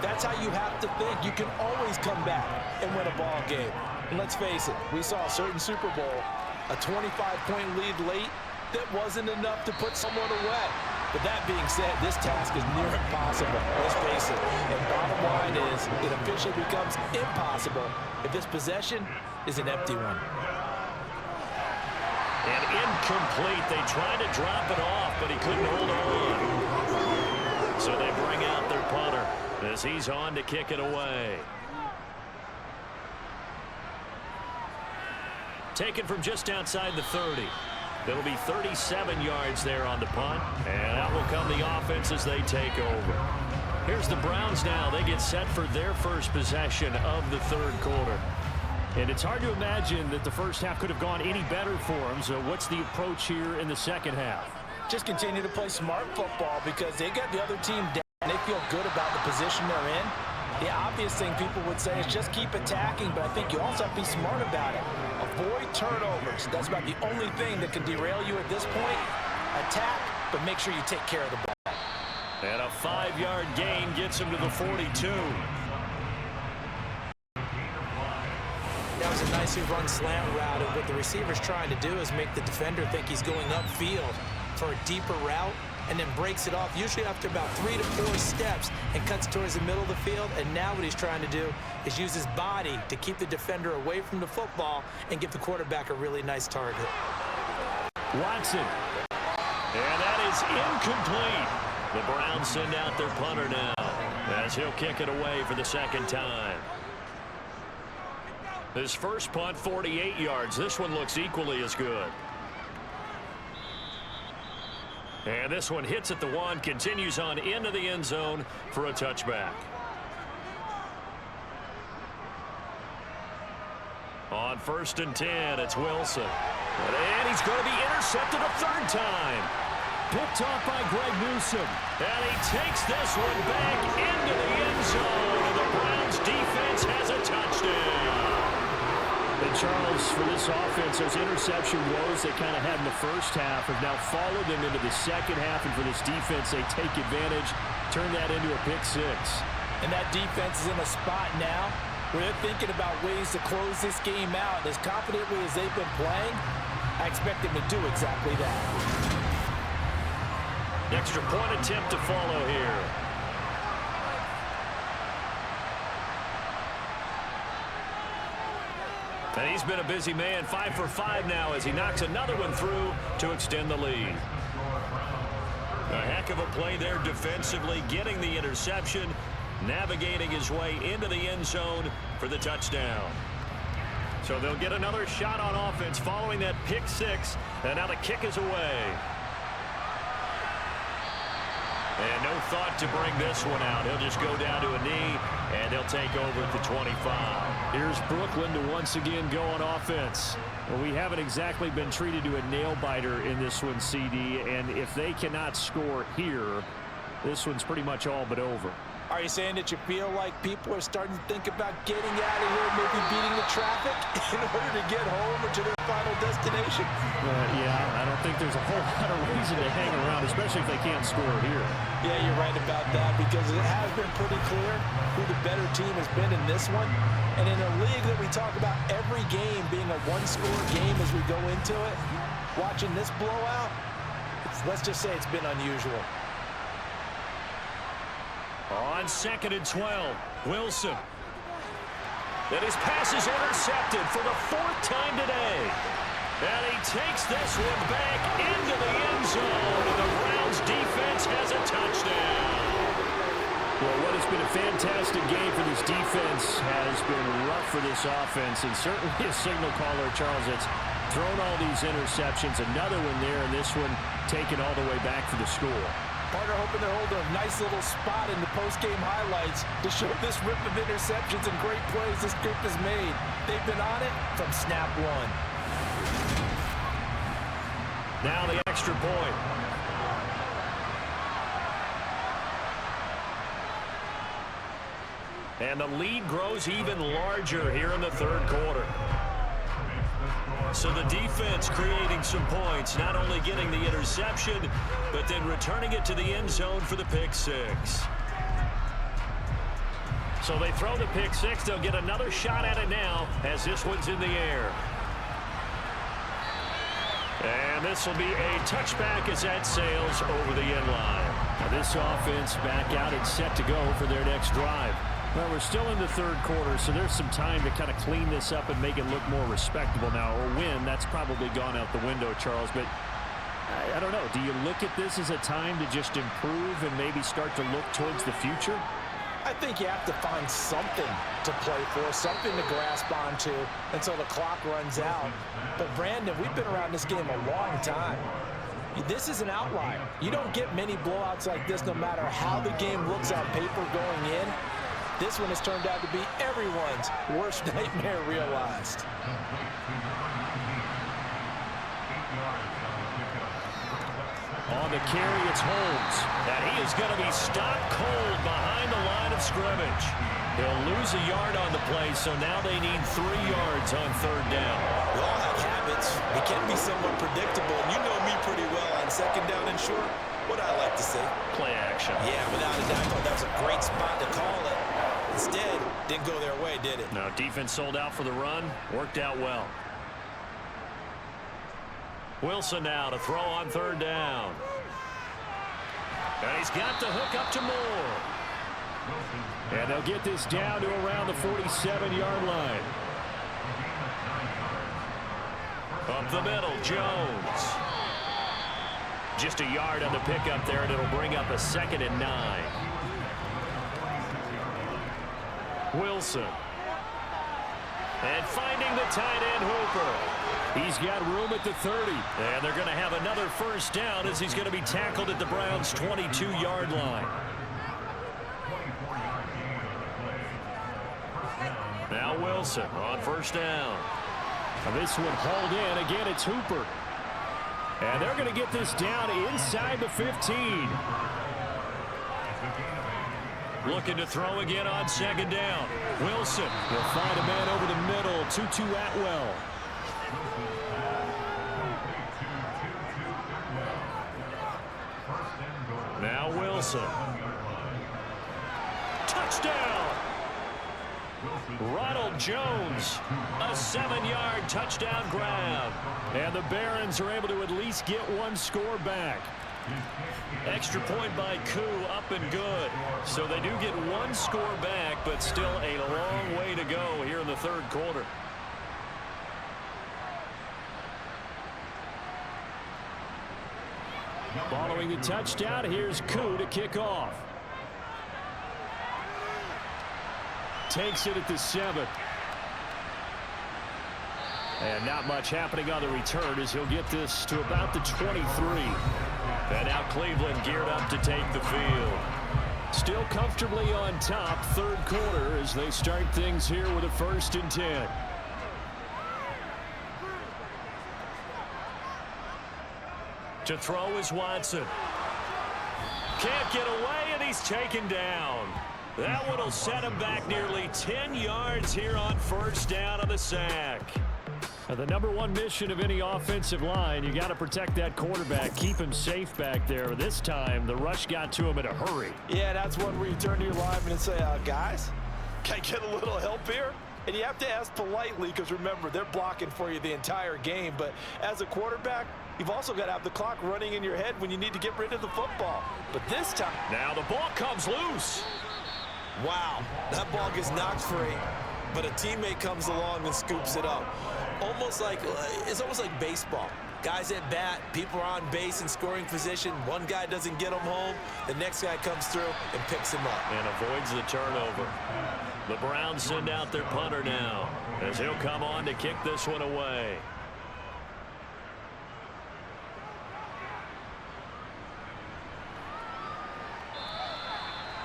that's how you have to think. You can always come back and win a ball game. And let's face it, we saw a certain Super Bowl, a 25-point lead late, that wasn't enough to put someone away. But that being said, this task is near impossible. Let's face it. And bottom line is, it officially becomes impossible if this possession is an empty one. And incomplete. They tried to drop it off, but he couldn't hold on. So they bring out their punter as he's on to kick it away. Taken from just outside the 30. It'll be 37 yards there on the punt, and out will come the offense as they take over. Here's the Browns now. They get set for their first possession of the third quarter. And it's hard to imagine that the first half could have gone any better for them. So what's the approach here in the second half? Just continue to play smart football because they got the other team down. They feel good about the position they're in. The obvious thing people would say is just keep attacking, but I think you also have to be smart about it. Avoid turnovers. That's about the only thing that can derail you at this point. Attack, but make sure you take care of the ball. And a 5-yard gain gets him to the 42. That was a nicely run slant route, and what the receiver's trying to do is make the defender think he's going upfield for a deeper route, and then breaks it off, usually after about 3 to 4 steps, and cuts towards the middle of the field. And now what he's trying to do is use his body to keep the defender away from the football and give the quarterback a really nice target. Watson. And that is incomplete. The Browns send out their punter now as he'll kick it away for the second time. His first punt, 48 yards. This one looks equally as good. And this one hits at the 1, continues on into the end zone for a touchback. On 1st and 10, it's Wilson. And he's going to be intercepted a third time. Picked off by Greg Newsome. And he takes this one back into the end zone. And the Browns defense has a touchdown. And Charles, for this offense, those interception woes they kind of had in the first half have now followed them into the second half. And for this defense, they take advantage, turn that into a pick 6. And that defense is in a spot now where they're thinking about ways to close this game out. As confidently as they've been playing, I expect them to do exactly that. Extra point attempt to follow here. And he's been a busy man, 5 for 5 now as he knocks another one through to extend the lead. A heck of a play there defensively, getting the interception, navigating his way into the end zone for the touchdown. So they'll get another shot on offense following that pick 6, and now the kick is away. And no thought to bring this one out. He'll just go down to a knee, and they'll take over at the 25. Here's Brooklyn to once again go on offense. Well, we haven't exactly been treated to a nail-biter in this one, CD, and if they cannot score here, this one's pretty much all but over. Are you saying that you feel like people are starting to think about getting out of here, maybe beating the traffic in order to get home or to their final destination? Yeah, I don't think there's a whole lot of reason to hang around, especially if they can't score here. Yeah, you're right about that because it has been pretty clear who the better team has been in this one. And in a league that we talk about every game being a one-score game as we go into it, watching this blowout, let's just say it's been unusual. On 2nd and 12, Wilson. And his pass is intercepted for the 4th time today. And he takes this one back into the end zone, and the Browns defense has a touchdown. Well, what has been a fantastic game for this defense has been rough for this offense, and certainly a signal caller, Charles, that's thrown all these interceptions. Another one there, and this one taken all the way back for the score. Partner hoping they're holding a nice little spot in the post-game highlights to show this rip of interceptions and great plays this group has made. They've been on it from snap one. Now the extra point. And the lead grows even larger here in the third quarter. So the defense creating some points, not only getting the interception, but then returning it to the end zone for the pick six. So they throw the pick six. They'll get another shot at it now as this one's in the air. And this will be a touchback as that sails over the end line. Now this offense back out and set to go for their next drive. Well, we're still in the third quarter, so there's some time to kind of clean this up and make it look more respectable now. Or win, that's probably gone out the window, Charles. But I don't know. Do you look at this as a time to just improve and maybe start to look towards the future? I think you have to find something to play for, something to grasp onto until the clock runs out. But, Brandon, we've been around this game a long time. This is an outlier. You don't get many blowouts like this no matter how the game looks on paper going in. This one has turned out to be everyone's worst nightmare realized. On the carry, it's Holmes. And he is going to be stopped cold behind the line of scrimmage. He'll lose a yard on the play, so now they need 3 yards on third down. We all have habits. It can be somewhat predictable, and you know me pretty well on second down and short. What I like to say? Play action. Yeah, without a doubt. I thought that was a great spot to call it. Instead, didn't go their way, did it? No, defense sold out for the run. Worked out well. Wilson now to throw on third down. And he's got the hook up to Moore. And they'll get this down to around the 47-yard line. Up the middle, Jones. Just a yard on the pickup there, and it'll bring up a 2nd and 9. Wilson. And finding the tight end, Hooper. He's got room at the 30. And they're going to have another first down as he's going to be tackled at the Browns' 22-yard line. Now Wilson on first down. Now this one hauled in. Again, it's Hooper. And they're going to get this down inside the 15. Looking to throw again on second down. Wilson will find a man over the middle. Tutu Atwell. Now Wilson. Touchdown! Ronald Jones, a 7-yard touchdown grab. And the Barons are able to at least get one score back. Extra point by Koo, up and good. So they do get one score back, but still a long way to go here in the third quarter. Following the touchdown, here's Koo to kick off. Takes it at the 7. And not much happening on the return as he'll get this to about the 23. And now Cleveland geared up to take the field. Still comfortably on top, third quarter, as they start things here with a 1st and 10. To throw is Watson. Can't get away, and he's taken down. That one will set him back nearly 10 yards here on first down on the sack. Now, the #1 mission of any offensive line, you got to protect that quarterback, keep him safe back there. This time, the rush got to him in a hurry. Yeah, that's one where you turn to your lineman and say, guys, can I get a little help here? And you have to ask politely because, remember, they're blocking for you the entire game. But as a quarterback, you've also got to have the clock running in your head when you need to get rid of the football. But this time... Now the ball comes loose. Wow, that ball gets knocked free, but a teammate comes along and scoops it up. almost like baseball. Guys at bat, people are on base in scoring position. One guy doesn't get them home. The next guy comes through and picks him up. And avoids the turnover. The Browns send out their punter now as he'll come on to kick this one away.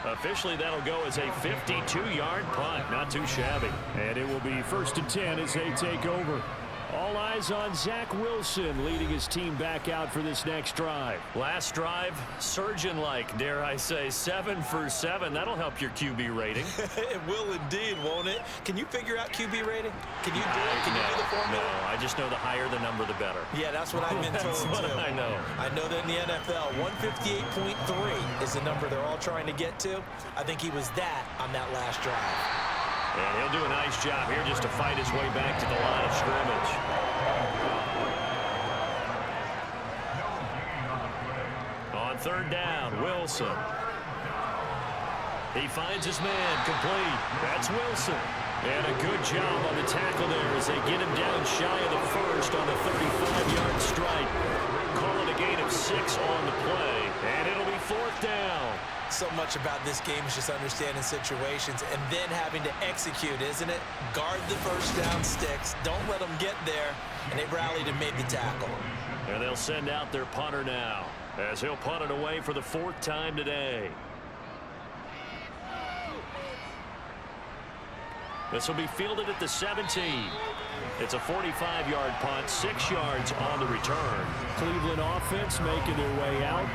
Officially, that'll go as a 52-yard punt. Not too shabby. And it will be 1st and 10 as they take over. All eyes on Zach Wilson leading his team back out for this next drive. Last drive, surgeon-like, dare I say, 7 for 7. That'll help your QB rating. It will indeed, won't it? Can you figure out QB rating? Can you do it? Can you do the formula? No, I just know the higher the number, the better. Yeah, that's what I've been told, That's what too. I know. I know that in the NFL, 158.3 is the number they're all trying to get to. I think he was that on that last drive. And he'll do a nice job here just to fight his way back to the line of scrimmage. On 3rd down, Wilson. He finds his man, complete. That's Wilson. And a good job on the tackle there as they get him down shy of the first on the 35-yard strike. Calling a gain of 6 on the play, and it'll be 4th down. So much about this game is just understanding situations and then having to execute, isn't it? Guard the first down sticks. Don't let them get there. And they rallied and made the tackle. And they'll send out their punter now as he'll punt it away for the 4th time today. This will be fielded at the 17. It's a 45-yard punt, 6 yards on the return. Cleveland offense making their way out.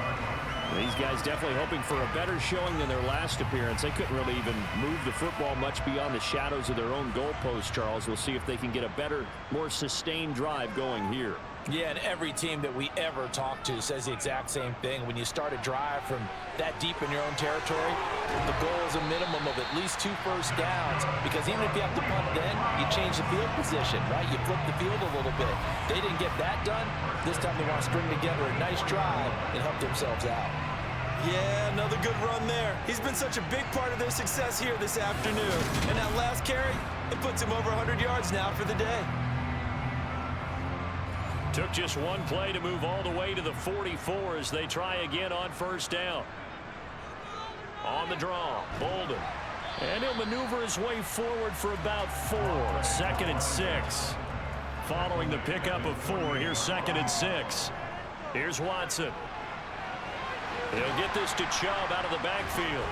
These guys definitely hoping for a better showing than their last appearance. They couldn't really even move the football much beyond the shadows of their own goalpost, Charles. We'll see if they can get a better, more sustained drive going here. Yeah, and every team that we ever talk to says the exact same thing. When you start a drive from that deep in your own territory, the goal is a minimum of at least 2 first downs, because even if you have to punt then, you change the field position, right? You flip the field a little bit. They didn't get that done. This time they want to string together a nice drive and help themselves out. Yeah, another good run there. He's been such a big part of their success here this afternoon. And that last carry, it puts him over 100 yards now for the day. Took just one play to move all the way to the 44 as they try again on 1st down. On the draw, Bolden. And he'll maneuver his way forward for about 4. 2nd and 6. Following the pickup of 4, here's 2nd and 6. Here's Watson. He'll get this to Chubb out of the backfield.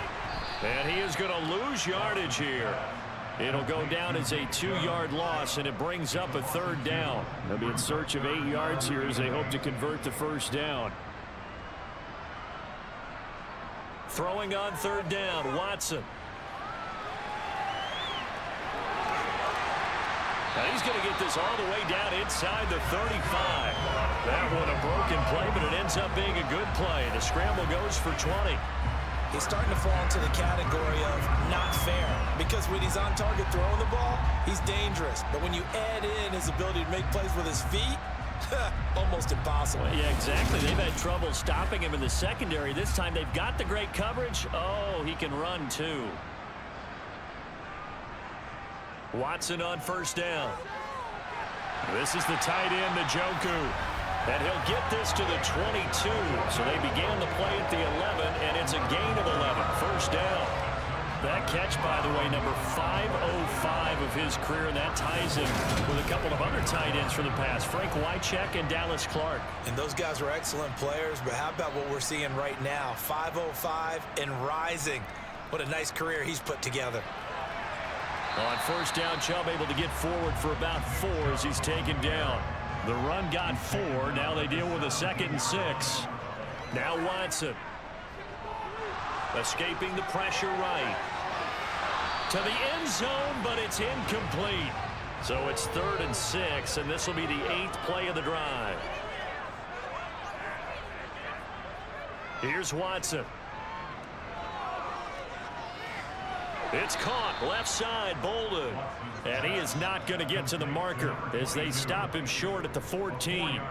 And he is going to lose yardage here. It'll go down as a 2-yard loss, and it brings up a 3rd down. They'll be in search of 8 yards here as they hope to convert the 1st down. Throwing on 3rd down, Watson. Now he's going to get this all the way down inside the 35. That one a broken play, but it ends up being a good play. The scramble goes for 20. He's starting to fall into the category of not fair, because when he's on target throwing the ball, he's dangerous. But when you add in his ability to make plays with his feet, almost impossible. Well, yeah, exactly. They've had trouble stopping him in the secondary. This time they've got the great coverage. Oh, he can run too. Watson on 1st down. This is the tight end, Njoku. And he'll get this to the 22. So they began the play at the 11, and it's a gain of 11. 1st down. That catch, by the way, number 505 of his career, and that ties him with a couple of other tight ends for the past, Frank Wycheck and Dallas Clark. And those guys were excellent players, but how about what we're seeing right now? 505 and rising. What a nice career he's put together. On 1st down, Chubb able to get forward for about 4 as he's taken down. The run got 4. Now they deal with a 2nd and 6. Now Watson. Escaping the pressure right. To the end zone, but it's incomplete. So it's 3rd and 6, and this will be the 8th play of the drive. Here's Watson. It's caught left side, Bolden. And he is not going to get to the marker as they stop him short at the 14.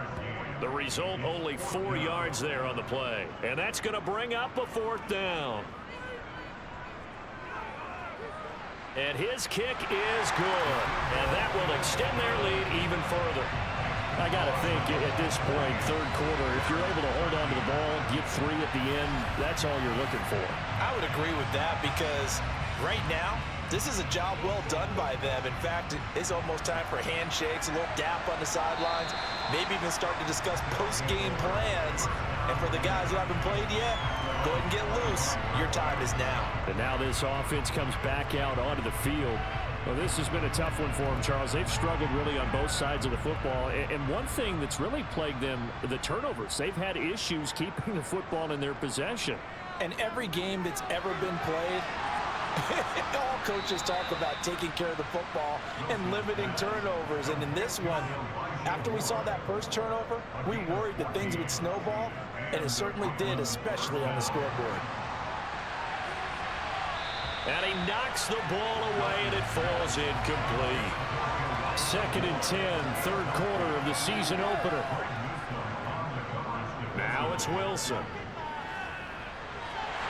The result, only 4 yards there on the play. And that's going to bring up a 4th down. And his kick is good. And that will extend their lead even further. I got to think at this point, third quarter, if you're able to hold on to the ball, get 3 at the end, that's all you're looking for. I would agree with that because right now, this is a job well done by them. In fact, it's almost time for handshakes, a little dap on the sidelines, maybe even start to discuss post-game plans. And for the guys that haven't played yet, go ahead and get loose. Your time is now. And now this offense comes back out onto the field. Well, this has been a tough one for them, Charles. They've struggled really on both sides of the football. And one thing that's really plagued them, the turnovers. They've had issues keeping the football in their possession. And every game that's ever been played, all coaches talk about taking care of the football and limiting turnovers. And in this one, after we saw that first turnover, we worried that things would snowball, and it certainly did, especially on the scoreboard. And he knocks the ball away, and it falls incomplete. 2nd and 10, third quarter of the season opener. Now it's Wilson.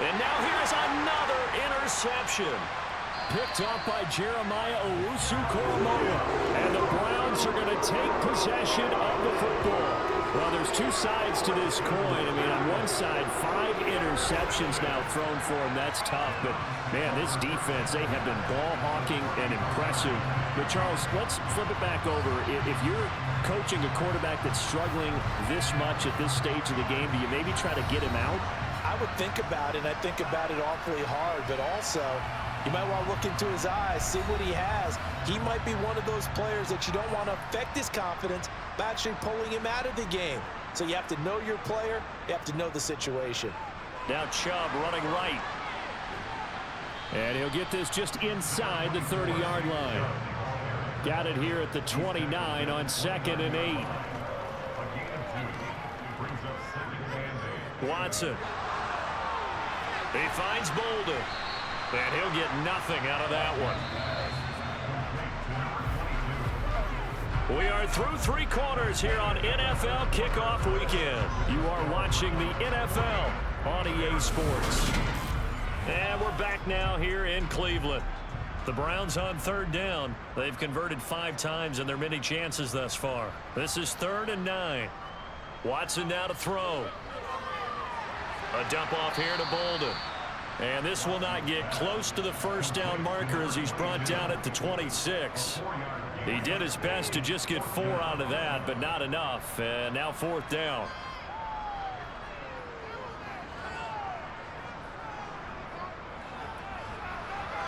And now here's another interception. Picked up by Jeremiah Owusu-Koramoah. And the Browns are going to take possession of the football. Well, there's two sides to this coin. I mean, on one side, 5 interceptions now thrown for him. That's tough. But, man, this defense, they have been ball hawking and impressive. But, Charles, let's flip it back over. If you're coaching a quarterback that's struggling this much at this stage of the game, do you maybe try to get him out? I would think about it, and I think about it awfully hard, but also you might want to look into his eyes, see what he has. He might be one of those players that you don't want to affect his confidence by actually pulling him out of the game. So you have to know your player, you have to know the situation. Now Chubb running right. And he'll get this just inside the 30-yard line. Got it here at the 29 on 2nd and 8. Watson. He finds Bolden. And he'll get nothing out of that one. We are through 3 quarters here on NFL Kickoff Weekend. You are watching the NFL on EA Sports. And we're back now here in Cleveland. The Browns on 3rd down. They've converted 5 times in their many chances thus far. This is 3rd and 9. Watson now to throw. A dump off here to Bolden. And this will not get close to the first down marker as he's brought down at the 26. He did his best to just get 4 out of that, but not enough. And now 4th down.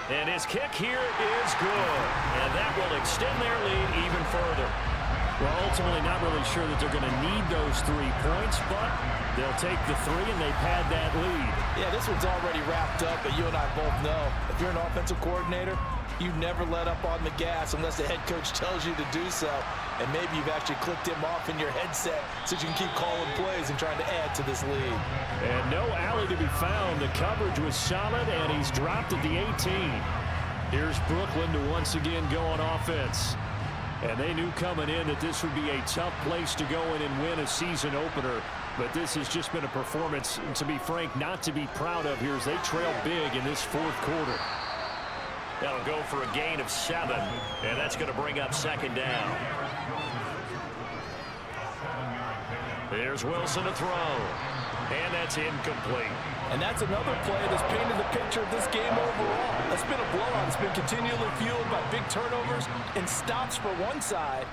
And his kick here is good. And that will extend their lead even further. Well, ultimately not really sure that they're going to need those 3 points, but they'll take the 3 and they pad that lead. Yeah, this one's already wrapped up, but you and I both know if you're an offensive coordinator, you never let up on the gas unless the head coach tells you to do so. And maybe you've actually clicked him off in your headset so you can keep calling plays and trying to add to this lead. And no alley to be found. The coverage was solid, and he's dropped at the 18. Here's Brooklyn to once again go on offense. And they knew coming in that this would be a tough place to go in and win a season opener. But this has just been a performance, to be frank, not to be proud of here as they trail big in this 4th quarter. That'll go for a gain of 7, and that's going to bring up 2nd down. There's Wilson to throw, and that's incomplete. And that's another play that's painted the picture of this game overall. That's been a blowout. It's been continually fueled by big turnovers and stops for one side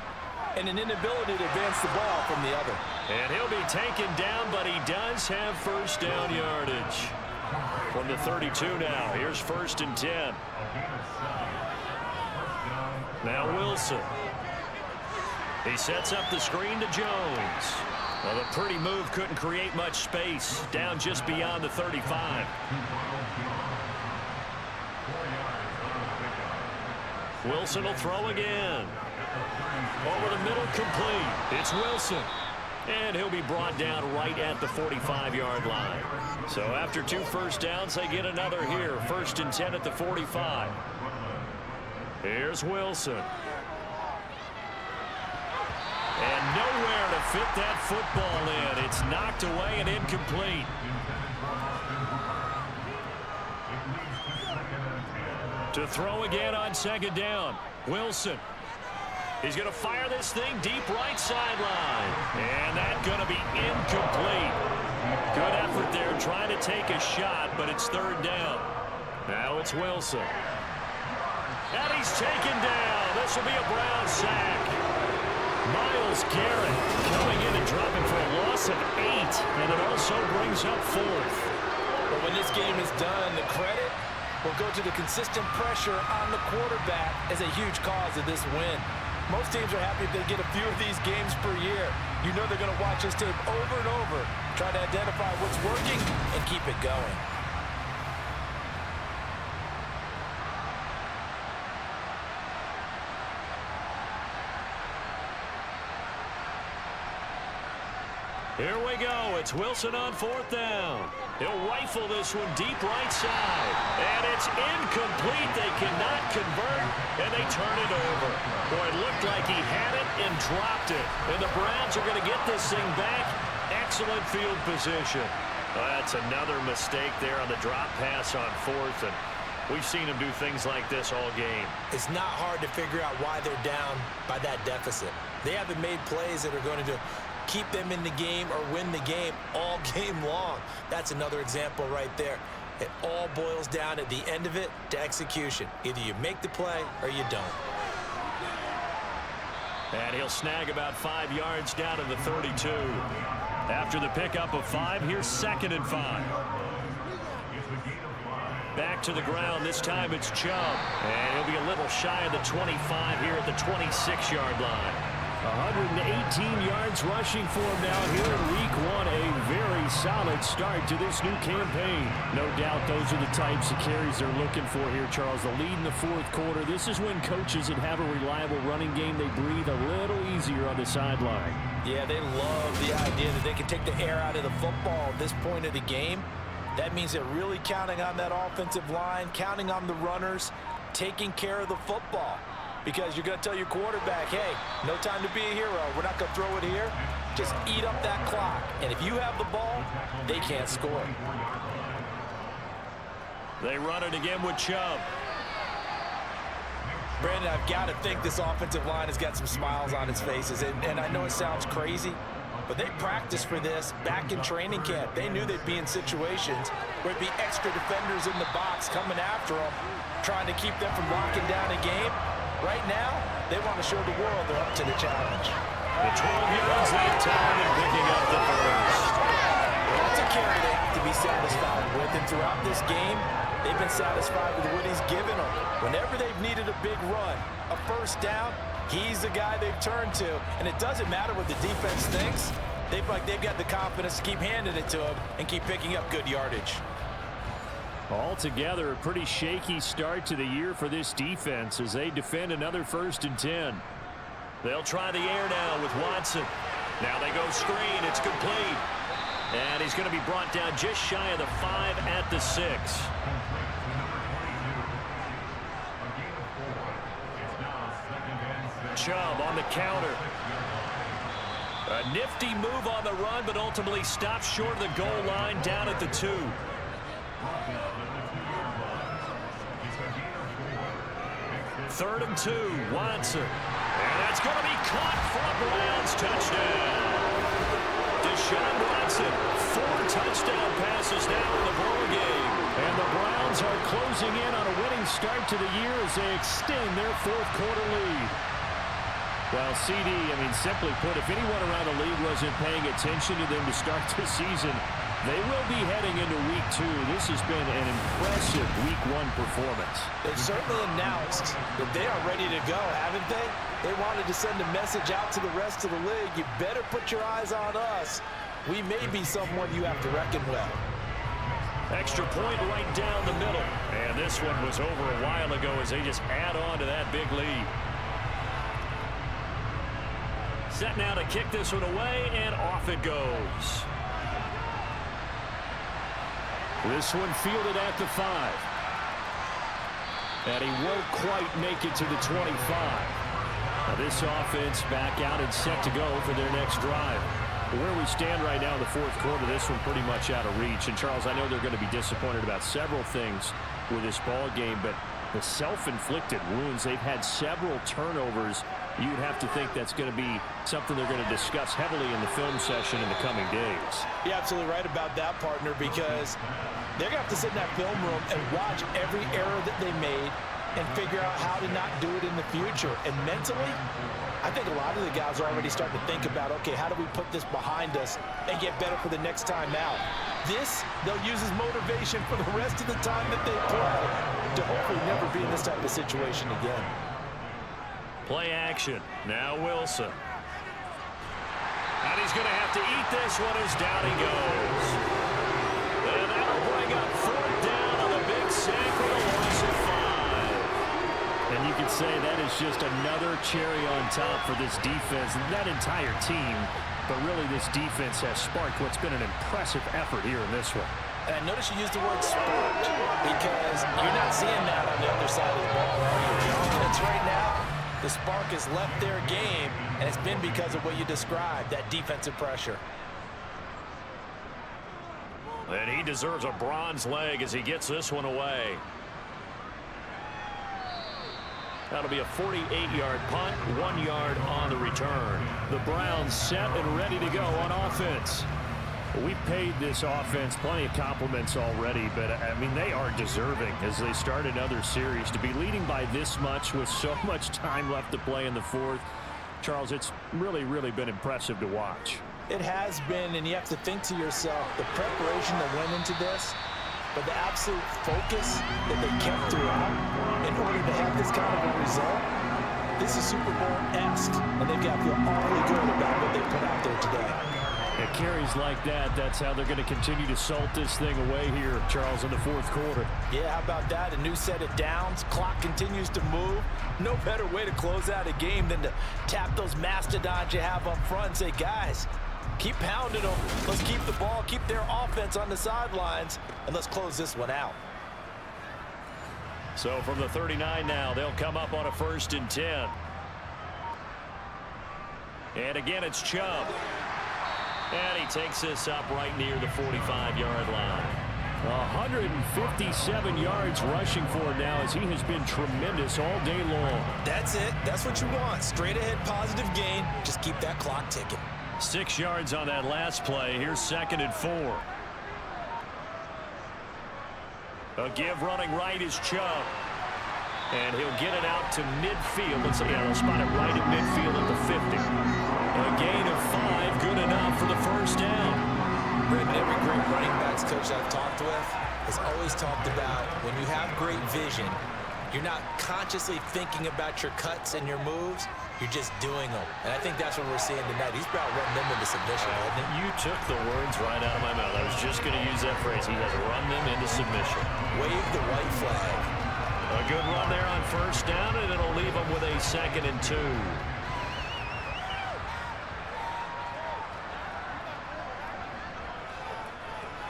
and an inability to advance the ball from the other. And he'll be taken down, but he does have first down yardage. From the 32 now, here's 1st and 10. Now Wilson. He sets up the screen to Jones. Well, the pretty move couldn't create much space, down just beyond the 35. Wilson will throw again. Over the middle, complete. It's Wilson. And he'll be brought down right at the 45-yard line. So after 2 first downs, they get another here. 1st and 10 at the 45. Here's Wilson. And nowhere to fit that football in. It's knocked away and incomplete. To throw again on 2nd down. Wilson. He's going to fire this thing deep right sideline. And that's going to be incomplete. Good effort there trying to take a shot, but it's third down. Now it's Wilson. And he's taken down. This will be a Brown sack. Myles Garrett coming in and dropping for a loss of 8. And it also brings up fourth. But when this game is done, the credit will go to the consistent pressure on the quarterback as a huge cause of this win. Most teams are happy if they get a few of these games per year. You know they're going to watch this tape over and over, try to identify what's working and keep it going. Here we go. It's Wilson on fourth down. He'll rifle this one deep right side. And it's incomplete. They cannot convert, and they turn it over. Boy, it looked like he had it and dropped it. And the Browns are going to get this thing back. Excellent field position. That's another mistake there on the drop pass on fourth. And we've seen him do things like this all game. It's not hard to figure out why they're down by that deficit. They haven't made plays that are going to keep them in the game or win the game all game long. That's another example right there. It all boils down at the end of it to execution. Either you make the play or you don't. And he'll snag about 5 yards down to the 32. After the pickup of 5, here's 2nd and 5. Back to the ground. This time it's Chubb. And he'll be a little shy of the 25 here at the 26-yard line. 118 yards rushing for him now here in week 1. A very solid start to this new campaign. No doubt those are the types of carries they're looking for here, Charles. The lead in the fourth quarter. This is when coaches that have a reliable running game, they breathe a little easier on the sideline. Yeah, they love the idea that they can take the air out of the football at this point of the game. That means they're really counting on that offensive line, counting on the runners, taking care of the football. Because you're going to tell your quarterback, hey, no time to be a hero. We're not going to throw it here. Just eat up that clock. And if you have the ball, they can't score. They run it again with Chubb. Brandon, I've got to think this offensive line has got some smiles on its faces. And I know it sounds crazy, but they practiced for this back in training camp. They knew they'd be in situations where it'd be extra defenders in the box coming after them, trying to keep them from locking down a game. Right now, they want to show the world they're up to the challenge. The 12 yards that time and picking up the first. That's a carry they have to be satisfied with. And throughout this game, they've been satisfied with what he's given them. Whenever they've needed a big run, a first down, he's the guy they've turned to. And it doesn't matter what the defense thinks. They've got the confidence to keep handing it to him and keep picking up good yardage. Altogether, a pretty shaky start to the year for this defense as they defend another 1st and 10. They'll try the air now with Watson. Now they go screen. It's complete. And he's going to be brought down just shy of the 5 at the 6. Chubb on the counter. A nifty move on the run, but ultimately stops short of the goal line down at the 2. Third and 2, Watson. And that's going to be caught for a Browns touchdown. Deshaun Watson, 4 touchdown passes now in the ball game. And the Browns are closing in on a winning start to the year as they extend their fourth quarter lead. Well, CD, simply put, if anyone around the league wasn't paying attention to them to start the season, they will be heading into week 2. This has been an impressive week 1 performance. They've certainly announced that they are ready to go, haven't they? They wanted to send a message out to the rest of the league. You better put your eyes on us. We may be someone you have to reckon with. Extra point right down the middle. And this one was over a while ago as they just add on to that big lead. Set now to kick this one away, and off it goes. This one fielded at the 5. And he won't quite make it to the 25. Now this offense back out and set to go for their next drive. But where we stand right now in the fourth quarter, this one pretty much out of reach. And Charles, I know they're going to be disappointed about several things with this ball game, but the self-inflicted wounds, they've had several turnovers you'd have to think that's going to be something they're going to discuss heavily in the film session in the coming days. You're absolutely right about that, partner, because they're going to have to sit in that film room and watch every error that they made and figure out how to not do it in the future. And mentally, I think a lot of the guys are already starting to think about, okay, how do we put this behind us and get better for the next time out? This, they'll use as motivation for the rest of the time that they play to hopefully never be in this type of situation again. Play action. Now Wilson. And he's going to have to eat this one as down he goes. And that'll bring up 4th down on the big sack with a loss of 5. And you can say that is just another cherry on top for this defense and that entire team. But really, this defense has sparked what's been an impressive effort here in this one. And I notice you used the word sparked because you're not seeing that on the other side of the ball, are you? The offense right now, the spark has left their game, and it's been because of what you described, that defensive pressure. And he deserves a bronze leg as he gets this one away. That'll be a 48-yard punt, 1 yard on the return. The Browns set and ready to go on offense. We've paid this offense plenty of compliments already, but, I mean, they are deserving as they start another series. To be leading by this much with so much time left to play in the 4th, Charles, it's really, really been impressive to watch. It has been, and you have to think to yourself, the preparation that went into this, but the absolute focus that they kept throughout in order to have this kind of a result, this is Super Bowl-esque, and they've got to feel awfully good about what they put out there today. It carries like that. That's how they're going to continue to salt this thing away here, Charles, in the 4th quarter. Yeah, how about that? A new set of downs. Clock continues to move. No better way to close out a game than to tap those mastodons you have up front and say, guys, keep pounding them. Let's keep the ball, keep their offense on the sidelines, and let's close this one out. So from the 39 now, they'll come up on a 1st and 10. And again, it's Chubb. And he takes this up right near the 45-yard line. 157 yards rushing for him now as he has been tremendous all day long. That's it. That's what you want. Straight ahead positive gain. Just keep that clock ticking. 6 yards on that last play. Here's 2nd and 4. A give running right is Chubb. And he'll get it out to midfield. Let's see, he'll spot it right at midfield at the 50. A gain of 5, good enough for the 1st down. Brandon, every great running backs coach I've talked with has always talked about when you have great vision, you're not consciously thinking about your cuts and your moves, you're just doing them. And I think that's what we're seeing tonight. He's about running them into submission, hasn't he? You took the words right out of my mouth. I was just going to use that phrase. He has run them into submission. Wave the white flag. A good run there on 1st down, and it'll leave him with a 2nd and 2.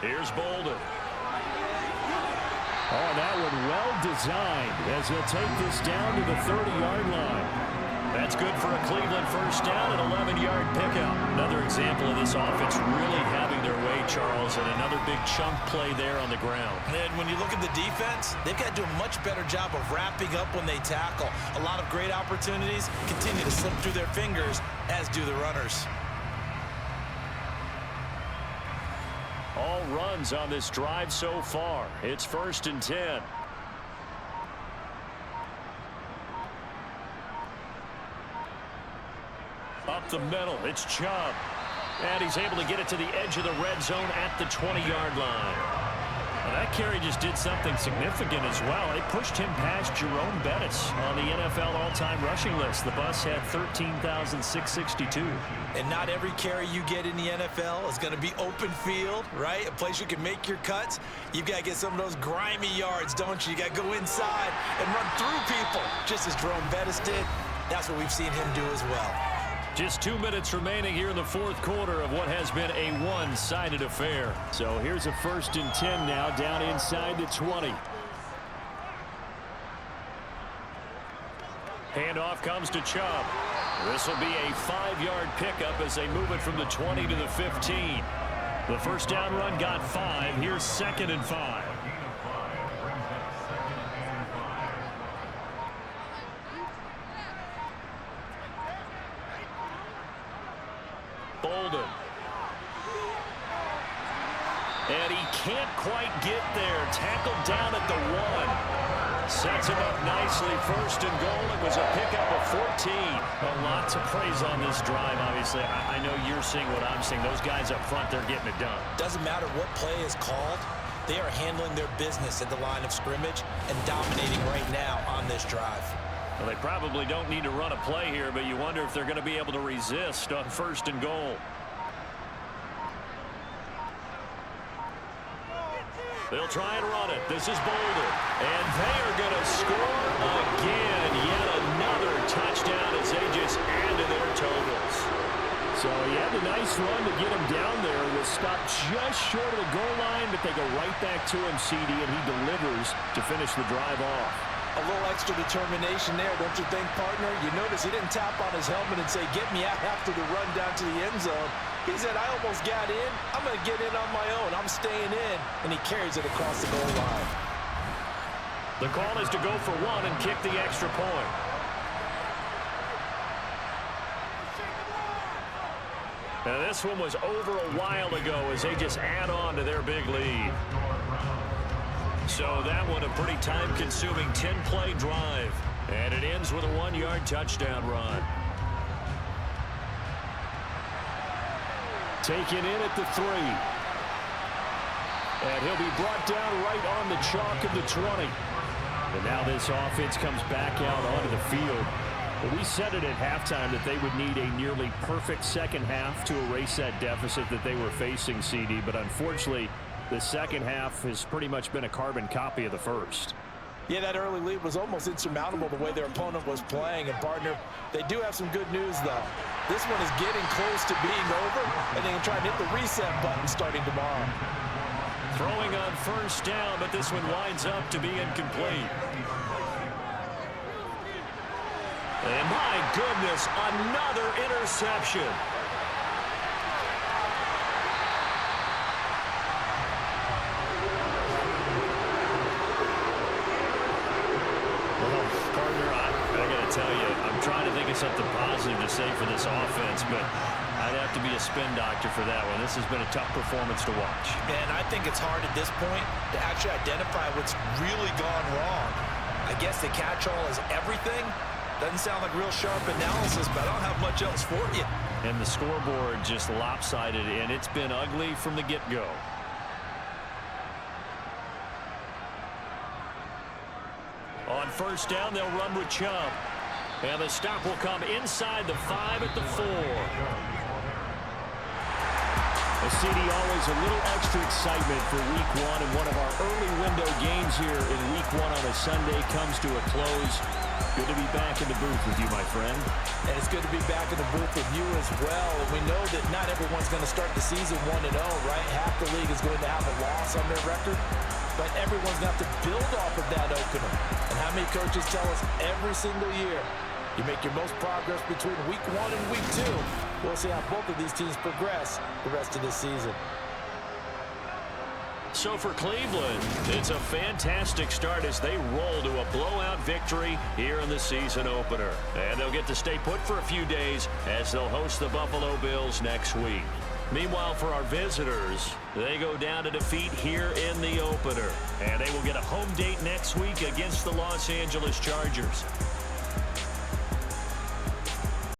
Here's Bolden. Oh, that one well designed as he'll take this down to the 30-yard line. That's good for a Cleveland 1st down, an 11-yard pickup. Another example of this offense really having their way, Charles, and another big chunk play there on the ground. And when you look at the defense, they've got to do a much better job of wrapping up when they tackle. A lot of great opportunities continue to slip through their fingers, as do the runners. All runs on this drive so far. It's 1st and 10. Up the middle, it's Chubb. And he's able to get it to the edge of the red zone at the 20-yard line. Now that carry just did something significant as well. It pushed him past Jerome Bettis on the NFL all-time rushing list. The bus had 13,662. And not every carry you get in the NFL is going to be open field, right? A place you can make your cuts. You've got to get some of those grimy yards, don't you? You got to go inside and run through people, just as Jerome Bettis did. That's what we've seen him do as well. Just 2 minutes remaining here in the 4th quarter of what has been a one-sided affair. So here's a 1st and 10 now down inside the 20. Handoff comes to Chubb. This will be a 5-yard pickup as they move it from the 20 to the 15. The 1st down run got 5. Here's 2nd and 5. Bolden. And he can't quite get there. Tackled down at the 1. Sets him up nicely. 1st and goal. It was a pickup of 14. A lot to praise on this drive, obviously. I know you're seeing what I'm seeing. Those guys up front, they're getting it done. Doesn't matter what play is called. They are handling their business at the line of scrimmage and dominating right now on this drive. Well, they probably don't need to run a play here, but you wonder if they're going to be able to resist on 1st and goal. They'll try and run it. This is Bolden. And they are going to score again. Yet another touchdown as they just add to their totals. So he had a nice run to get him down there. Was stopped just short of the goal line, but they go right back to him, CD, and he delivers to finish the drive off. A little extra determination there, don't you think, partner? You notice he didn't tap on his helmet and say, get me out after the run down to the end zone. He said, I almost got in. I'm going to get in on my own. I'm staying in. And he carries it across the goal line. The call is to go for 1 and kick the extra point. Now, this one was over a while ago as they just add on to their big lead. So that one a pretty time-consuming 10-play drive. And it ends with a 1-yard touchdown run. Taken in at the 3. And he'll be brought down right on the chalk of the 20. And now this offense comes back out onto the field. But we said it at halftime that they would need a nearly perfect second half to erase that deficit that they were facing, CD. But unfortunately, the second half has pretty much been a carbon copy of the first. Yeah, that early lead was almost insurmountable the way their opponent was playing. And, partner, they do have some good news, though. This one is getting close to being over, and they can try and hit the reset button starting tomorrow. Throwing on 1st down, but this one winds up to be incomplete. And my goodness, another interception. Tell you, I'm trying to think of something positive to say for this offense, but I'd have to be a spin doctor for that one. This has been a tough performance to watch. And I think it's hard at this point to actually identify what's really gone wrong. I guess the catch-all is everything. Doesn't sound like real sharp analysis, but I don't have much else for you. And the scoreboard just lopsided, and it's been ugly from the get-go. On 1st down, they'll run with Chubb. And the stop will come inside the 5 at the 4. A CD, always a little extra excitement for Week 1, and one of our early window games here in Week 1 on a Sunday comes to a close. Good to be back in the booth with you, my friend. And it's good to be back in the booth with you as well. And we know that not everyone's going to start the season 1-0, right? Half the league is going to have a loss on their record. But everyone's going to have to build off of that opener. And how many coaches tell us every single year, you make your most progress between Week 1 and Week 2. We'll see how both of these teams progress the rest of this season. So for Cleveland, it's a fantastic start as they roll to a blowout victory here in the season opener. And they'll get to stay put for a few days as they'll host the Buffalo Bills next week. Meanwhile, for our visitors, they go down to defeat here in the opener. And they will get a home date next week against the Los Angeles Chargers.